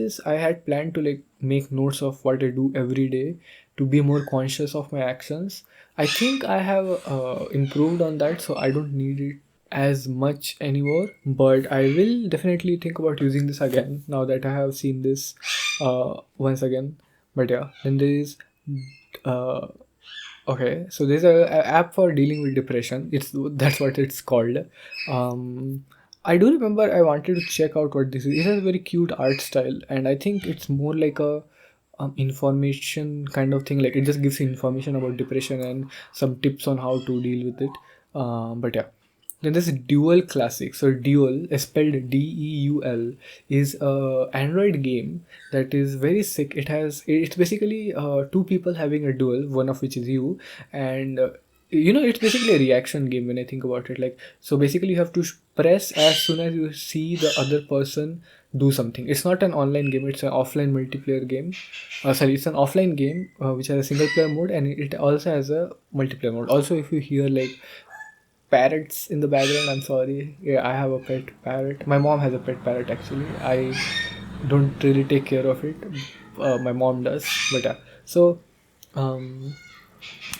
planned to like make notes of what I do every day to be more conscious of my actions. I think I have improved on that, so I don't need it as much anymore. But I will definitely think about using this again now that I have seen this once again. But yeah, then there is uh, okay. So there's a app for dealing with depression. It's That's what it's called. I do remember I wanted to check out what this is. It has a very cute art style, and I think it's more like a information kind of thing. Like it just gives you information about depression and some tips on how to deal with it. But yeah, then there's Dual Classic. So Dual, spelled Deul, is a Android game that is very sick. It's basically two people having a duel, one of which is you, and it's basically a reaction game when I think about it. Like so, basically you have to press as soon as you see the other person do something. It's not an online game; it's an offline multiplayer game. Sorry, it's an offline game which has a single player mode and it also has a multiplayer mode. Also, if you hear like parrots in the background, I'm sorry. Yeah, I have a pet parrot. My mom has a pet parrot actually. I don't really take care of it. My mom does. But yeah. So, um,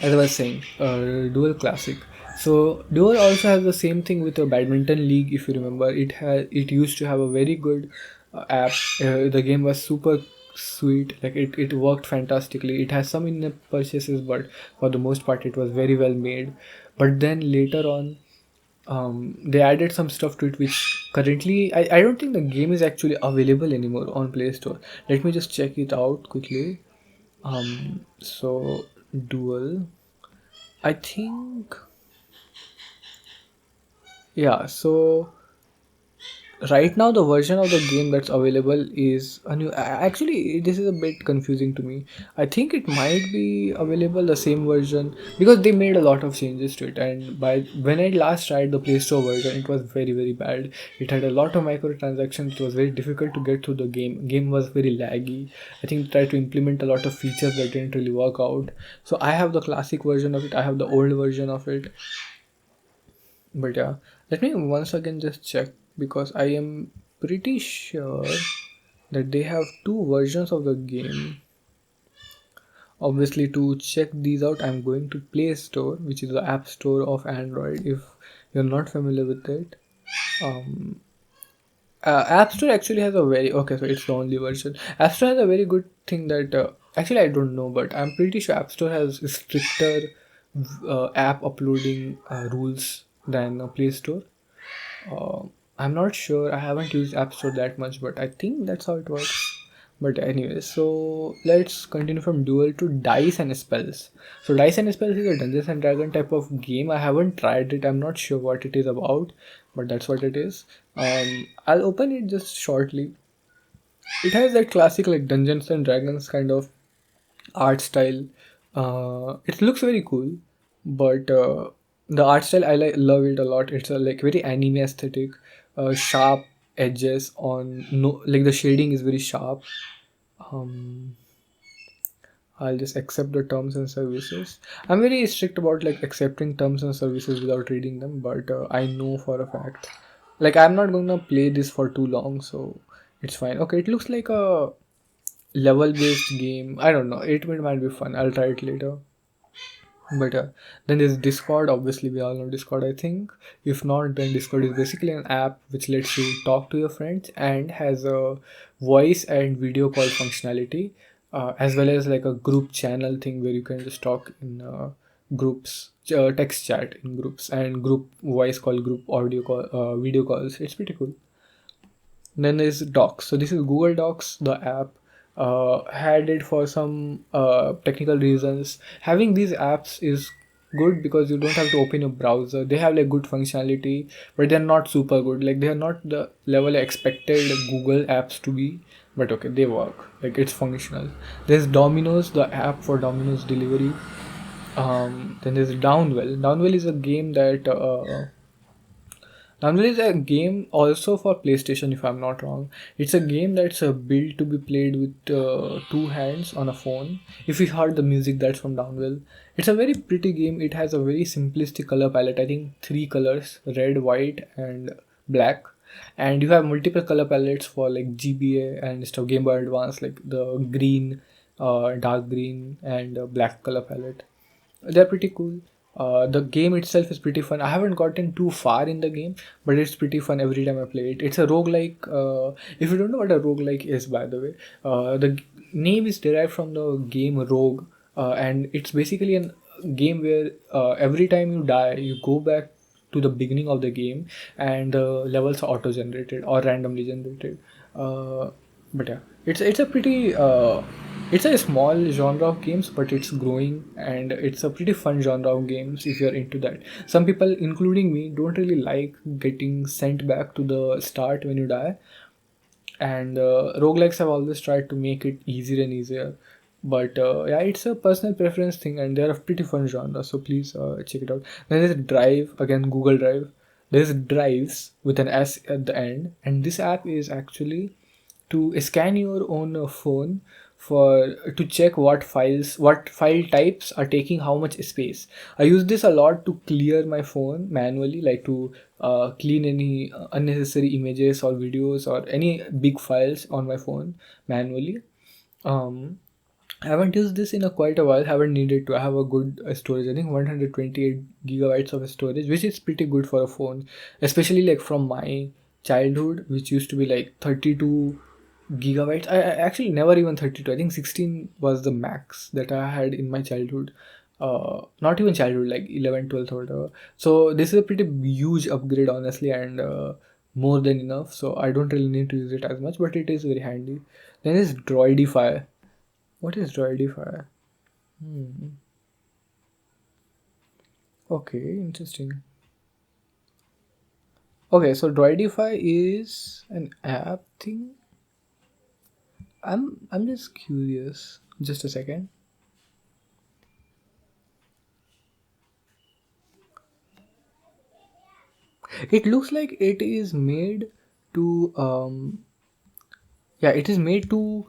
as I was saying, Dual Classic. So Dual also has the same thing with the badminton league. If you remember, it used to have a very good app. The game was super sweet. Like it worked fantastically. It has some in-app purchases, but for the most part, it was very well made. But then later on, they added some stuff to it, which currently I don't think the game is actually available anymore on Play Store. Let me just check it out quickly. So Dual. I think, yeah. So right now the version of the game that's available is a new. Actually, this is a bit confusing to me. I think it might be available the same version because they made a lot of changes to it. And by when I last tried the Play Store version, it was very bad. It had a lot of microtransactions. It was very difficult to get through the game. Game was very laggy. I think they tried to implement a lot of features that didn't really work out. So I have the classic version of it. I have the old version of it. But yeah, let me once again just check because I am pretty sure that they have two versions of the game. Obviously, to check these out, I'm going to Play Store, which is the app store of Android. If you're not familiar with it, um, App Store actually has a very okay. So it's the only version. App Store has a very good thing that actually I don't know, but I'm pretty sure App Store has stricter app uploading rules than Play Store. Uh, I'm not sure. I haven't used App Store that much, but I think that's how it works. But anyway, so let's continue from Duel to Dice and Spells. So Dice and Spells is a Dungeons and Dragon type of game. I haven't tried it. I'm not sure what it is about, but that's what it is. I'll open it just shortly. It has that classic like Dungeons and Dragons kind of art style. It looks very cool, but the art style love it a lot. It's a like very anime aesthetic, sharp edges on no like the shading is very sharp. Um, I'll just accept the terms and services. I'm very strict about like accepting terms and services without reading them, but I know for a fact, like I'm not gonna play this for too long, so it's fine. Okay, it looks like a level based game. I don't know. It might be fun. I'll try it later. But then there's Discord. Obviously, we all know Discord, I think. If not, then Discord is basically an app which lets you talk to your friends and has a voice and video call functionality, as well as like a group channel thing where you can just talk in groups, text chat in groups, and group voice call, group audio call, video calls. It's pretty cool. Then there's Docs. So this is Google Docs, the app. Had it for some technical reasons. Having these apps is good because you don't have to open your browser. They have like good functionality, but they're not super good. Like they are not the level I expected Google apps to be. But okay, they work. Like it's functional. There's Domino's, the app for Domino's delivery. Then there's Downwell. Downwell is a game that Ramble is a game also for PlayStation, if I'm not wrong. It's a game that's built to be played with two hands on a phone. If you heard the music that's from Downwell, it's a very pretty game. It has a very simplistic color palette. I think three colors: red, white, and black. And you have multiple color palettes for like GBA and stuff. Game Boy Advance, like the green, dark green, and black color palette. They're pretty cool. The game itself is pretty fun. I haven't gotten too far in the game, but it's pretty fun every time I play it. It's a roguelike. If you don't know what a roguelike is, by the way, the name is derived from the game Rogue, and it's basically a game where every time you die, you go back to the beginning of the game, and the levels are auto generated or randomly generated. But yeah, it's a pretty it's a small genre of games, but it's growing, and it's a pretty fun genre of games if you're into that. Some people, including me, don't really like getting sent back to the start when you die, and roguelikes have always tried to make it easier and easier. But yeah, it's a personal preference thing, and they're a pretty fun genre, so please check it out. Then there's Drive, again Google Drive. There's Drives with an S at the end, and this app is actually to scan your own phone for to check what file types are taking how much space. I use this a lot to clear my phone manually, like to clean any unnecessary images or videos or any big files on my phone manually. um I haven't used this in a quite a while. Haven't needed to. I have a good storage. I think 128 gigabytes of storage, which is pretty good for a phone, especially like from my childhood, which used to be like 32 gigabytes. I actually never even 32. I think 16 was the max that I had in my childhood. Not even childhood, like 11, 12, or whatever. So this is a pretty huge upgrade, honestly, and more than enough. So I don't really need to use it as much, but it is very handy. Then is Droidify. What is Droidify? Hmm. Okay, interesting. Okay, so Droidify is an app thing. I'm just curious. Just a second. It looks like it is made to yeah, it is made to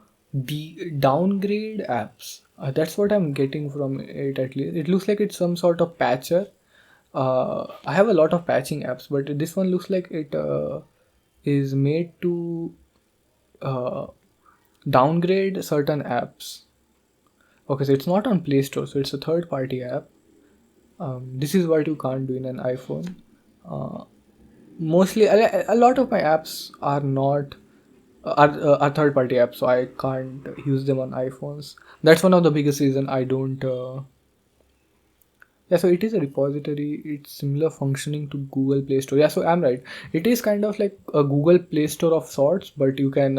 downgrade apps. That's what I'm getting from it, at least. It looks like it's some sort of patcher. I have a lot of patching apps, but this one looks like it is made to uh, downgrade certain apps. Okay, so it's not on Play Store, so it's a third party app. This is what you can't do in an iPhone. Uh, Mostly, a lot of my apps are not are third party apps, so I can't use them on iPhones. That's one of the biggest reason I don't. Yeah, so it is a repository. It's similar functioning to Google Play Store. Yeah, so I'm right. It is kind of like a Google Play Store of sorts, but you can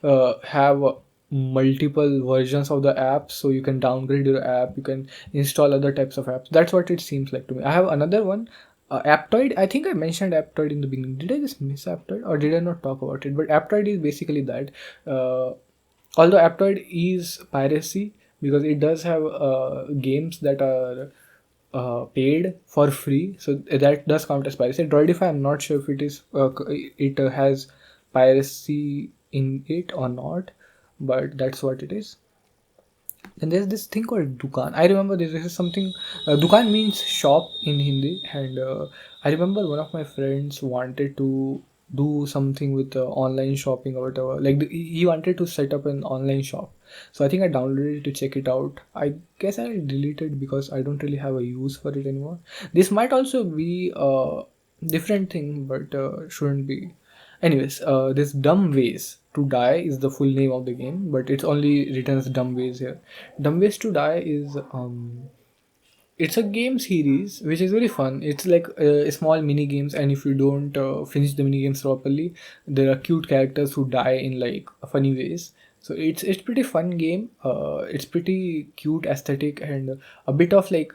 have multiple versions of the app, so you can downgrade your app. You can install other types of apps. That's what it seems like to me. I have another one, Aptoid. I think I mentioned Aptoid in the beginning. Did I just miss Aptoid, or did I not talk about it? But Aptoid is basically that. Although Aptoid is piracy because it does have games that are paid for free, so that does count as piracy. Droidify, I'm not sure if it is it has piracy in it or not, but that's what it is. And there's this thing called dukan. I remember this is something. Dukan means shop in Hindi, and I remember one of my friends wanted to do something with online shopping or whatever. Like he wanted to set up an online shop. So I think I downloaded it to check it out. I guess I deleted because I don't really have a use for it anymore. This might also be a different thing, but shouldn't be. Anyways, this Dumb Ways to Die is the full name of the game, but it's only written as Dumb Ways here. Dumb Ways to Die is it's a game series which is very fun. It's like small mini games, and if you don't finish the mini games properly, there are cute characters who die in like funny ways. So it's pretty fun game. It's pretty cute aesthetic and a bit of like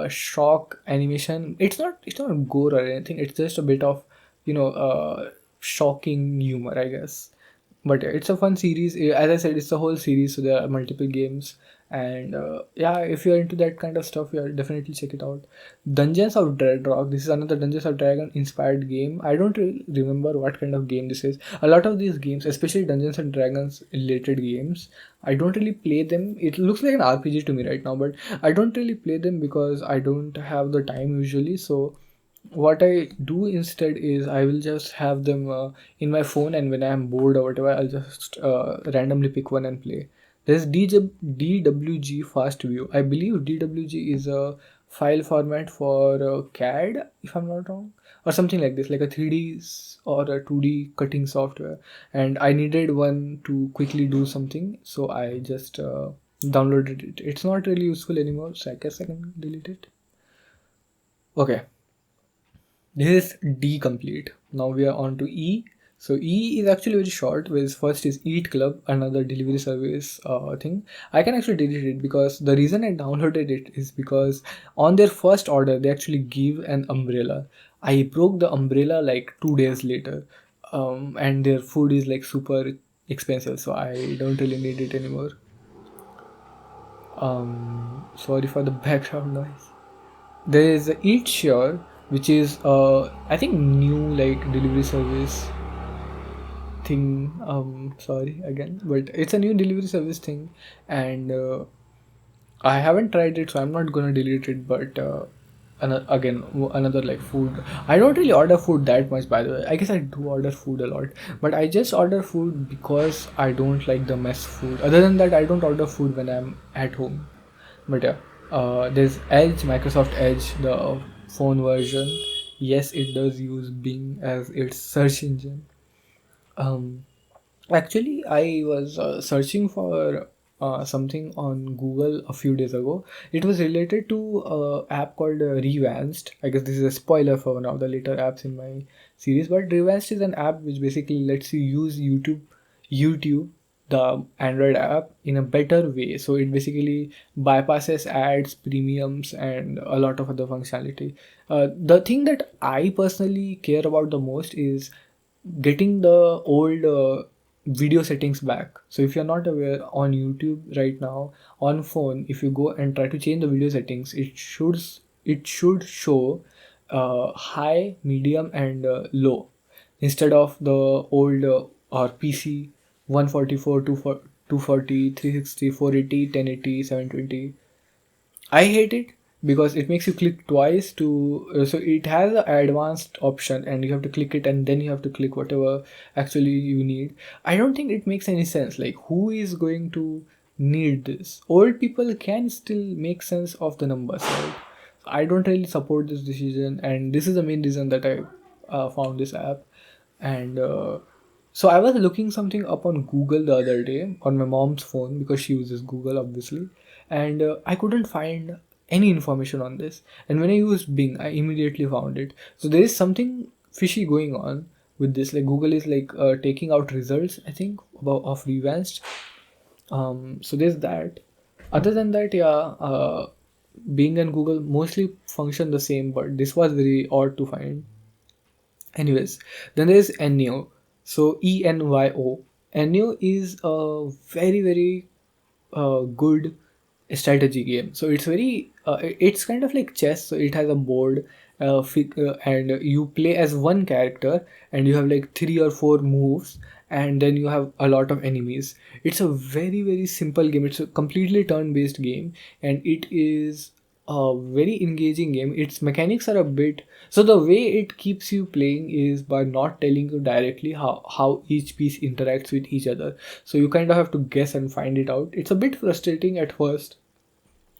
shock animation. It's not gore or anything. It's just a bit of shocking humor, I guess. But yeah, it's a fun series. As I said, it's a whole series, so there are multiple games. And yeah, if you're into that kind of stuff, yeah, definitely check it out. Dungeons of Dreadrock. This is another Dungeons of Dragon inspired game. I don't really remember what kind of game this is. A lot of these games, especially Dungeons and Dragons related games, I don't really play them. It looks like an RPG to me right now, but I don't really play them because I don't have the time usually. So what I do instead is I will just have them in my phone, and when I'm bored or whatever, I'll just randomly pick one and play. There's DWG Fast View. I believe DWG is a file format for CAD, if I'm not wrong, or something like this, like a 3D or a 2D cutting software. And I needed one to quickly do something, so I just downloaded it. It's not really useful anymore, so I guess I can delete it. Okay, this is D complete. Now we are on to E. So E is actually very short. Which first is Eat Club, another delivery service thing. I can actually delete it because the reason I downloaded it is because on their first order they actually give an umbrella. I broke the umbrella like 2 days later, and their food is like super expensive, so I don't really need it anymore. Sorry for the background noise. There is Eat Sure, which is I think new like delivery service thing. Sorry again, but it's a new delivery service thing, and I haven't tried it, so I'm not gonna delete it. But another like food. I don't really order food that much, by the way. I guess I do order food a lot, but I just order food because I don't like the mess food. Other than that, I don't order food when I'm at home. But yeah, there's Edge, Microsoft Edge, the phone version. Yes, it does use Bing as its search engine. Um, Actually, I was searching for something on Google a few days ago. It was related to a app called Revanced. I guess this is a spoiler for one of the later apps in my series, but Revanced is an app which basically lets you use YouTube, the Android app, in a better way. So it basically bypasses ads, premiums, and a lot of other functionality. The thing that I personally care about the most is getting the old video settings back. So if you're not aware, on YouTube right now on phone, if you go and try to change the video settings, it should show high, medium, and low, instead of the old or PC 144, 240, 360, 480, 1080, 720. I hate it because it makes you click twice to so it has an advanced option, and you have to click it and then you have to click whatever actually you need. I don't think it makes any sense. Like, who is going to need this? Old people can still make sense of the numbers, right? I don't really support this decision, and this is the main reason that I found this app. And so I was looking something up on Google the other day on my mom's phone because she uses Google obviously, and I couldn't find any information on this. And when I used Bing, I immediately found it. So there is something fishy going on with this. Like, Google is like taking out results, I think, about of Revanced. So there's that. Other than that, yeah, Bing and Google mostly function the same, but this was very odd to find. Anyways, then there's Enyo. So Enyo. Enyo is a very, very good strategy game. So it's kind of like chess. So it has a board, and you play as one character, and you have like three or four moves, and then you have a lot of enemies. It's a very, very simple game. It's a completely turn-based game, and it is a very engaging game. Its mechanics are a bit, so the way it keeps you playing is by not telling you directly how each piece interacts with each other. So you kind of have to guess and find it out. It's a bit frustrating at first,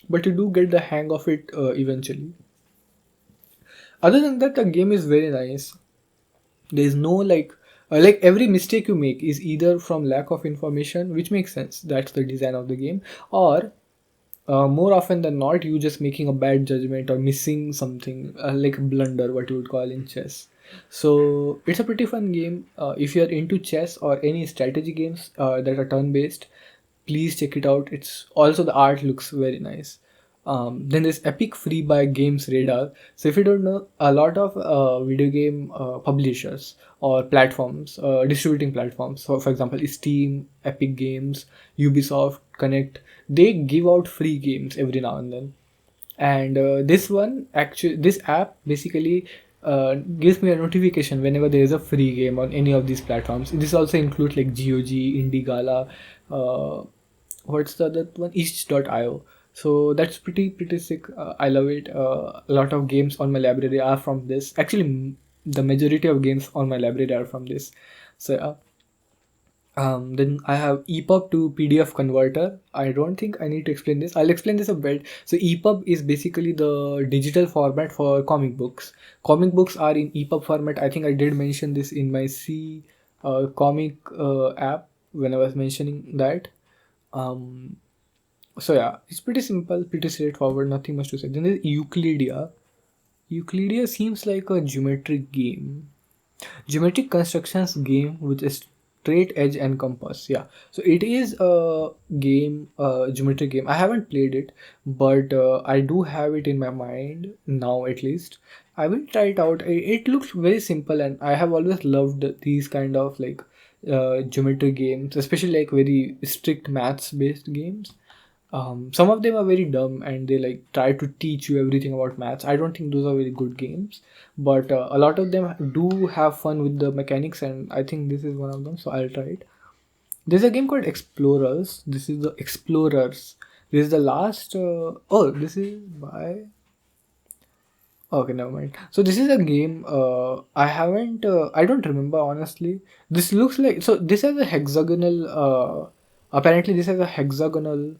but you do get the hang of it eventually. Other than that, the game is very nice. There is no like every mistake you make is either from lack of information, which makes sense. That's the design of the game, or more often than not, you just making a bad judgment or missing something, like a blunder, what you would call in chess. So it's a pretty fun game. If you're into chess or any strategy games that are turn based, please check it out. It's also, the art looks very nice. Then there's Epic Free by Games Radar. So if you don't know, a lot of video game publishers or platforms, distributing platforms, so for example, Steam, Epic Games, Ubisoft, Connect, they give out free games every now and then. And this app basically gives me a notification whenever there is a free game on any of these platforms. This also includes like GOG, Indie uh, what's the other one, East.io. So that's pretty sick. I love it. A lot of games on my library are from this. Actually, the majority of games on my library are from this. So then I have EPUB to PDF converter. I don't think I need to explain this. I'll explain this a bit. So EPUB is basically the digital format for comic books. Comic books are in EPUB format. I think I did mention this in my C comic app when I was mentioning that. Um, so yeah, it's pretty simple, pretty straightforward, nothing much to say. Then there's Euclidia. Euclidia seems like a geometric game. Geometric constructions game with a straight edge and compass. Yeah, so it is a game, a geometric game. I haven't played it, but I do have it in my mind now at least. I will try it out. It looks very simple, and I have always loved these kind of like geometric games, especially like very strict maths based games. Some of them are very dumb and they like try to teach you everything about maths. I don't think those are very good games, but a lot of them do have fun with the mechanics, and I think this is one of them. So I'll try it. There's a game called Explorers. This is the Explorers. This is the last. Oh, this is by. Okay, never mind. So this is a game. I haven't. I don't remember honestly. This looks like. So this has a hexagonal. Apparently, this has a hexagonal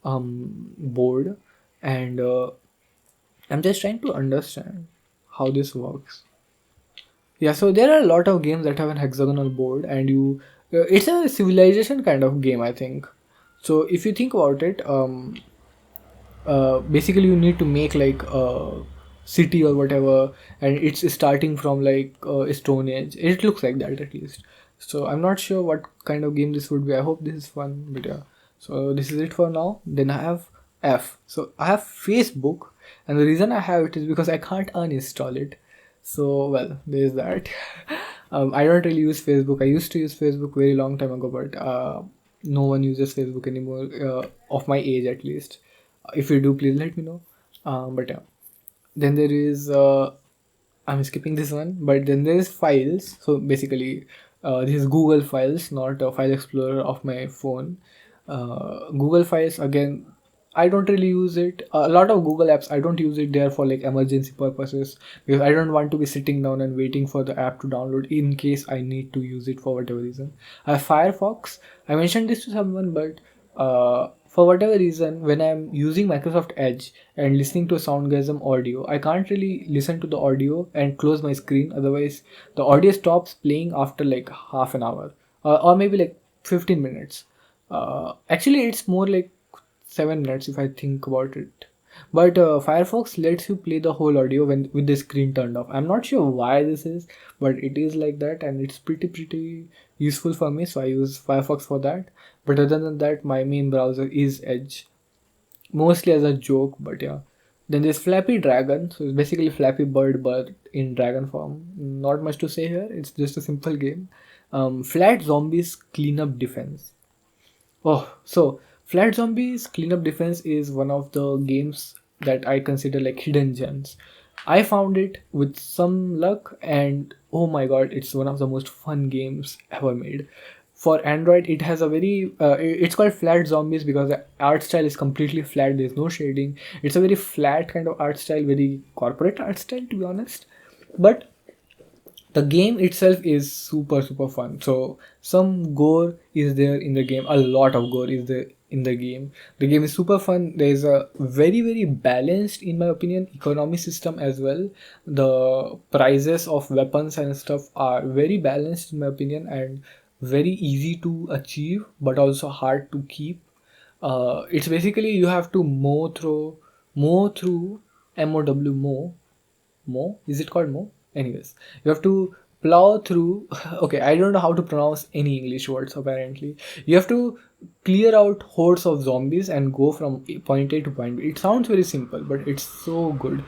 board, and I'm just trying to understand how this works. Yeah. So there are a lot of games that have an hexagonal board, and you. It's a civilization kind of game, I think. So if you think about it, basically you need to make like a city or whatever, and it's starting from like Stone Age. It looks like that at least. So I'm not sure what kind of game this would be. I hope this is fun, but yeah. So this is it for now. Then I have F. So I have Facebook, and the reason I have it is because I can't uninstall it. So well, there's that. I don't really use Facebook. I used to use Facebook very long time ago, but no one uses Facebook anymore, of my age at least. If you do, please let me know. But yeah, then there is I'm skipping this one, but then there is Files. So basically, this is Google Files, not a file explorer of my phone. Google Files again. I don't really use it. A lot of Google apps, I don't use it there for like emergency purposes, because I don't want to be sitting down and waiting for the app to download in case I need to use it for whatever reason. I have Firefox. I mentioned this to someone, but for whatever reason, when I'm using Microsoft Edge and listening to Soundgasm audio, I can't really listen to the audio and close my screen. Otherwise, the audio stops playing after like half an hour, or maybe like 15 minutes. Actually, it's more like 7 minutes if I think about it. But Firefox lets you play the whole audio when with the screen turned off. I'm not sure why this is, but it is like that, and it's pretty useful for me. So I use Firefox for that. But other than that, my main browser is Edge, mostly as a joke. But yeah, then there's Flappy Dragon. So it's basically Flappy Bird, but in dragon form. Not much to say here. It's just a simple game. Flat Zombies Cleanup Defense. Oh, so Flat Zombies Cleanup Defense is one of the games that I consider like hidden gems. I found it with some luck, and oh my god, it's one of the most fun games ever made. For Android, it has a very it's called Flat Zombies because the art style is completely flat. There's no shading. It's a very flat kind of art style, very corporate art style to be honest. But the game itself is super fun. So some gore is there in the game, a lot of gore is there in the game. The game is super fun. There is a very balanced, in my opinion, economy system as well. The prices of weapons and stuff are very balanced in my opinion, and very easy to achieve but also hard to keep. It's basically you have to mow through mow Mo? Is it called Mo? Anyways, you have to plow through. Okay, I don't know how to pronounce any English words apparently. You have to clear out hordes of zombies and go from point A to point B. It sounds very simple, but it's so good.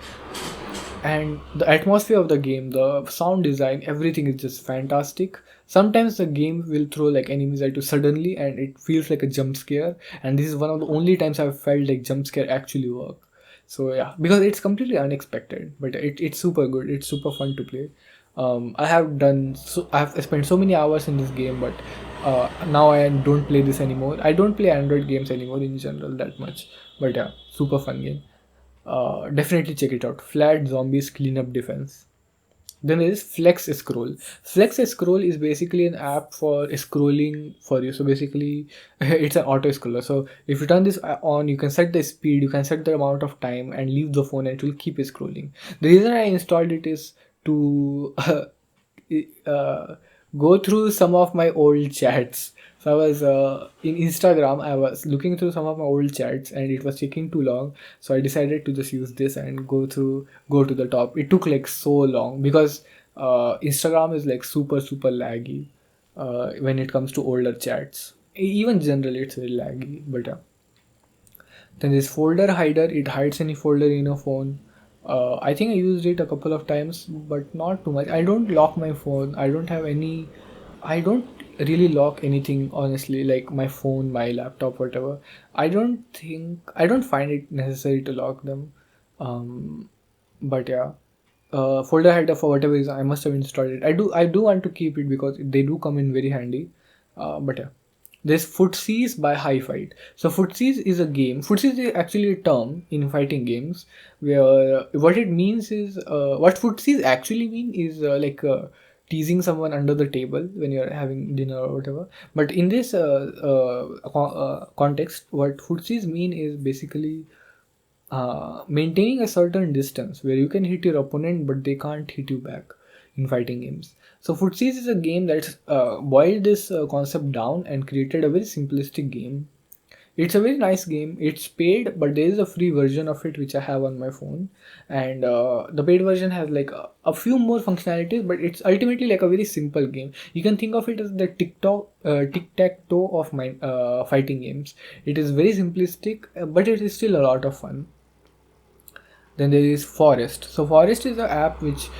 And the atmosphere of the game, the sound design, everything is just fantastic. Sometimes the game will throw like enemies at you suddenly and it feels like a jump scare, and this is one of the only times I've felt like jump scare actually work. So yeah, because it's completely unexpected, but it's super good, it's super fun to play. I have spent so many hours in this game, but now I don't play this anymore. I don't play Android games anymore in general that much, but yeah, super fun game. Definitely check it out. Flat Zombies Cleanup Defense. Then there is Flex Scroll. Flex Scroll is basically an app for scrolling for you. So basically, it's an auto scroller. So if you turn this on, you can set the speed, you can set the amount of time, and leave the phone, and it will keep scrolling. The reason I installed it is to uh, go through some of my old chats. So I was in Instagram. I was looking through some of my old chats, and it was taking too long. So I decided to just use this and go to the top. It took like so long because Instagram is like super laggy when it comes to older chats. Even generally, it's very laggy. But then this folder hider, it hides any folder in your phone. I think I used it a couple of times, but not too much. I don't lock my phone. I don't really lock anything, honestly, like my phone, my laptop, whatever. I don't find it necessary to lock them. Um, but yeah, folder hider for whatever reason, I must have installed it. I do want to keep it because they do come in very handy. But yeah. There's Footsies by High Fight. So Footsies is a game. Footsies is actually a term in fighting games where what it means is what Footsies actually mean is teasing someone under the table when you're having dinner or whatever. But in this context, what Footsies mean is basically maintaining a certain distance where you can hit your opponent but they can't hit you back in fighting games. So Footsies is a game that's boiled this concept down and created a very simplistic game. It's a very nice game. It's paid, but there is a free version of it which I have on my phone, and the paid version has like a few more functionalities, but it's ultimately like a very simple game. You can think of it as the tic tac toe of my fighting games. It is very simplistic, but it is still a lot of fun. Then there is Forest. So Forest is an app which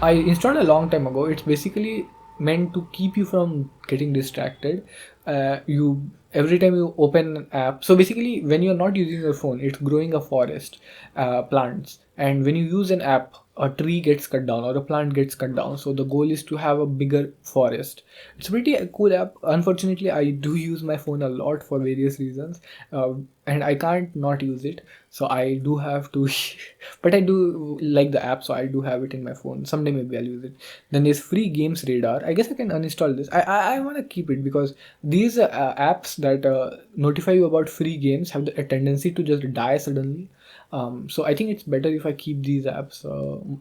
I installed a long time ago. It's basically meant to keep you from getting distracted. You every time you open an app. So basically, when you're not using your phone, it's growing a forest, plants. And when you use an app, a tree gets cut down or a plant gets cut down. So the goal is to have a bigger forest. It's pretty a cool app. Unfortunately, I do use my phone a lot for various reasons, and I can't not use it. So I do have to, but I do like the app, so I do have it in my phone. Someday maybe I'll use it. Then there's Free Games Radar. I guess I can uninstall this. I want to keep it because these apps that notify you about free games have a tendency to just die suddenly. So I think it's better if I keep these apps,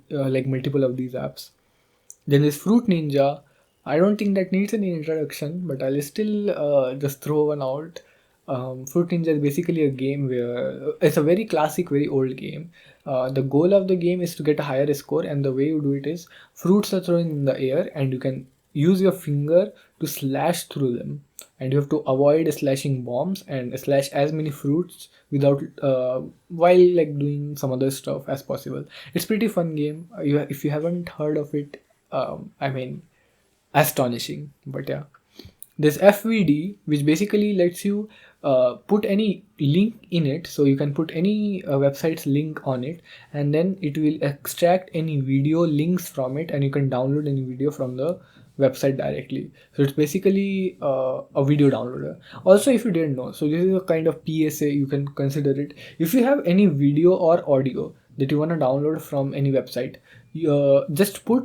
like multiple of these apps. Then there's Fruit Ninja. I don't think that needs any introduction, but I'll still just throw one out. Fruit Ninja is basically a game where it's a very classic, very old game. The goal of the game is to get a higher score, and the way you do it is fruits are thrown in the air, and you can use your finger to slash through them, and you have to avoid slashing bombs and slash as many fruits without while like doing some other stuff as possible. It's pretty fun game. If you haven't heard of it, I mean, astonishing. But yeah, there's FVD, which basically lets you put any link in it. So you can put any website's link on it, and then it will extract any video links from it, and you can download any video from the website directly. So it's basically a video downloader. Also, if you didn't know, so this is a kind of PSA, you can consider it. If you have any video or audio that you want to download from any website, you, just go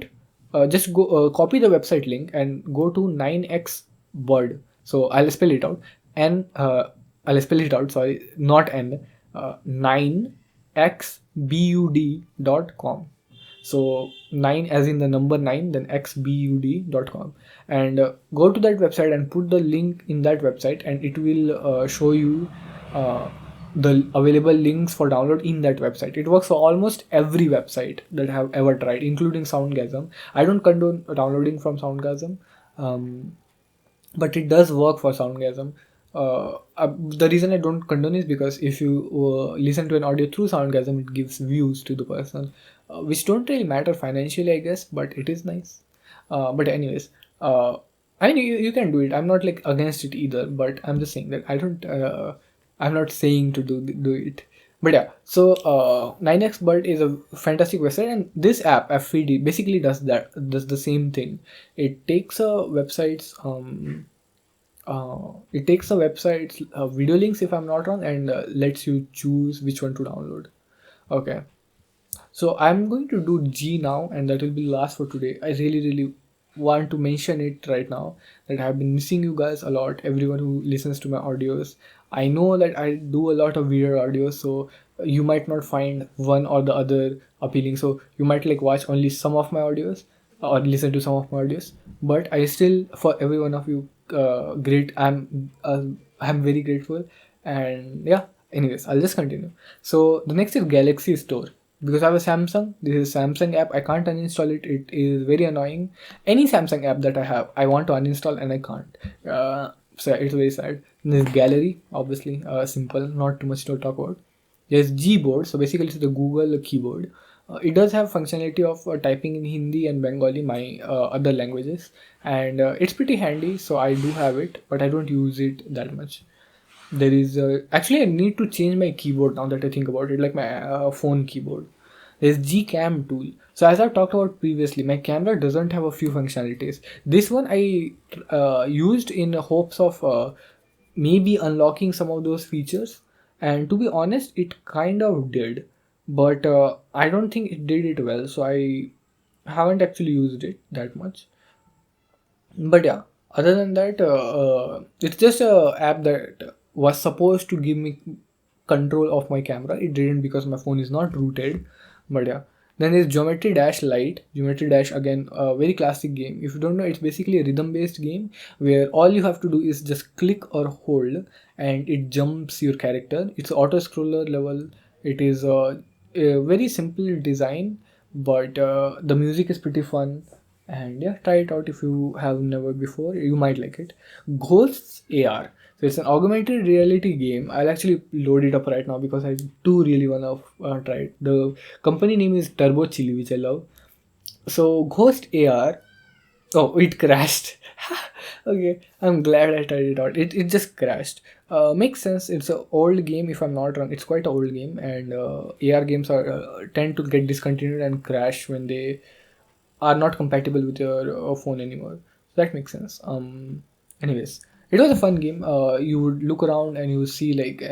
copy the website link and go to 9x Bud. So I'll spell it out. I'll spell it out. Sorry, not N. 9xbud.com. So 9 as in the number 9, then xbud.com, and go to that website and put the link in that website, and it will show you the available links for download in that website. It works for almost every website that I have ever tried, including Soundgasm. I don't condone downloading from Soundgasm, but it does work for Soundgasm. The reason I don't condone is because if you listen to an audio through Soundgasm, it gives views to the person, which don't really matter financially, I guess, but it is nice. But anyways, I mean, you can do it. I'm not like against it either, but I'm just saying that I don't. I'm not saying to do it. But yeah, so 9xBud is a fantastic website, and this app FVD basically does the same thing. It takes a website's video links, if I'm not wrong, and lets you choose which one to download. Okay, so I'm going to do G now, and that will be last for today. I really, really want to mention it right now that I've been missing you guys a lot, everyone who listens to my audios. I know that I do a lot of weird audios, so you might not find one or the other appealing. So you might like watch only some of my audios or listen to some of my audios. But I still, for every one of you, great. I'm very grateful, and yeah. Anyways, I'll just continue. So the next is Galaxy Store. Because I have a Samsung, this is Samsung app. I can't uninstall it. It is very annoying. Any Samsung app that I have, I want to uninstall and I can't. So it's very sad. This gallery, obviously, simple, not too much to talk about. There's Gboard, so basically it's the Google keyboard. It does have functionality of typing in Hindi and Bengali, my other languages, and it's pretty handy. So I do have it, but I don't use it that much. There is actually I need to change my keyboard now that I think about it, like my phone keyboard. There's Gcam tool. So as I've talked about previously, my camera doesn't have a few functionalities. This one I used in hopes of maybe unlocking some of those features, and to be honest, it kind of did, but I don't think it did it well. So I haven't actually used it that much. But yeah, other than that, it's just a app that was supposed to give me control of my camera. It didn't because my phone is not rooted. But yeah, then there's Geometry Dash Lite. Geometry Dash, again, a very classic game. If you don't know, it's basically a rhythm based game where all you have to do is just click or hold and it jumps your character. It's auto scroller level. It is a very simple design, but the music is pretty fun. And yeah, try it out if you have never before. You might like it. Ghosts AR. So it's an augmented reality game. I'll actually load it up right now because I do really wanna try it. The company name is Turbo Chili, which I love. So Ghost AR. Oh, it crashed. Okay, I'm glad I tried it out. It just crashed. Makes sense. It's an old game, if I'm not wrong. It's quite an old game, and AR games are tend to get discontinued and crash when they are not compatible with your phone anymore. So that makes sense. Anyways, it was a fun game. You would look around and you would see like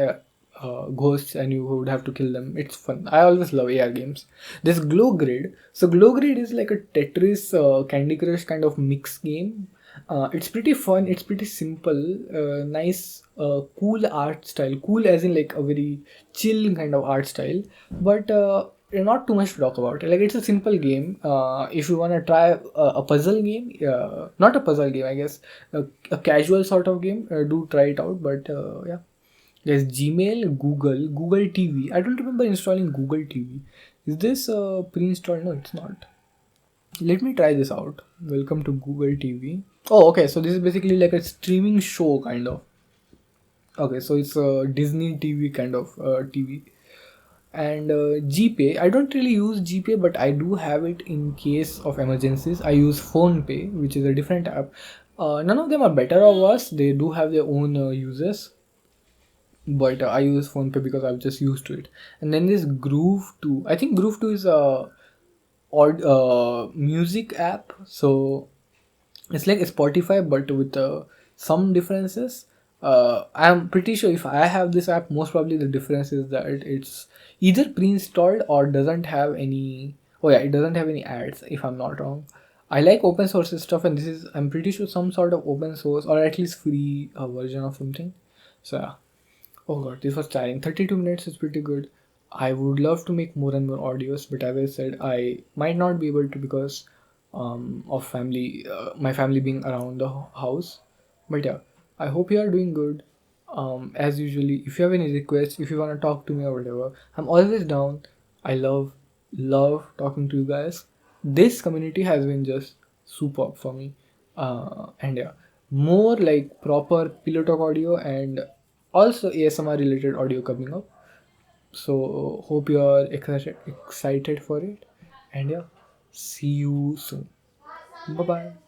ghosts, and you would have to kill them. It's fun. I always love AR games. There's Glow Grid. So Glow Grid is like a Tetris, Candy Crush kind of mix game. It's pretty fun. It's pretty simple. Nice, cool art style. Cool as in like a very chill kind of art style. But not too much to talk about. Like it's a simple game. If you wanna try a puzzle game, not a puzzle game, I guess, a casual sort of game, do try it out. But yeah, there's Gmail, Google TV. I don't remember installing Google TV. Is this pre-installed? No, it's not. Let me try this out. Welcome to Google TV. Oh, okay. So this is basically like a streaming show kind of. Okay, so it's a Disney TV kind of TV. And GPay, I don't really use GPay, but I do have it in case of emergencies. I use PhonePay, which is a different app. None of them are better or worse. They do have their own uses, but I use PhonePay because I'm just used to it. And then there's Groove 2. I think Groove 2 is a odd music app. So it's like a Spotify, but with some differences. I'm pretty sure if I have this app, most probably the difference is that it's either pre-installed or doesn't have any. Oh yeah, it doesn't have any ads, if I'm not wrong. I like open source stuff, and this is, I'm pretty sure, some sort of open source or at least free version of something. So yeah. Oh god, this was tiring. 32 minutes is pretty good. I would love to make more and more audios, but as I said, I might not be able to because of family, my family being around the house. But yeah, I hope you are doing good. As usually, if you have any requests, if you want to talk to me or whatever, I'm always down. I love talking to you guys. This community has been just superb for me. And yeah, more like proper pillow talk audio and also ASMR related audio coming up. So hope you are excited for it. And yeah, see you soon. Bye bye.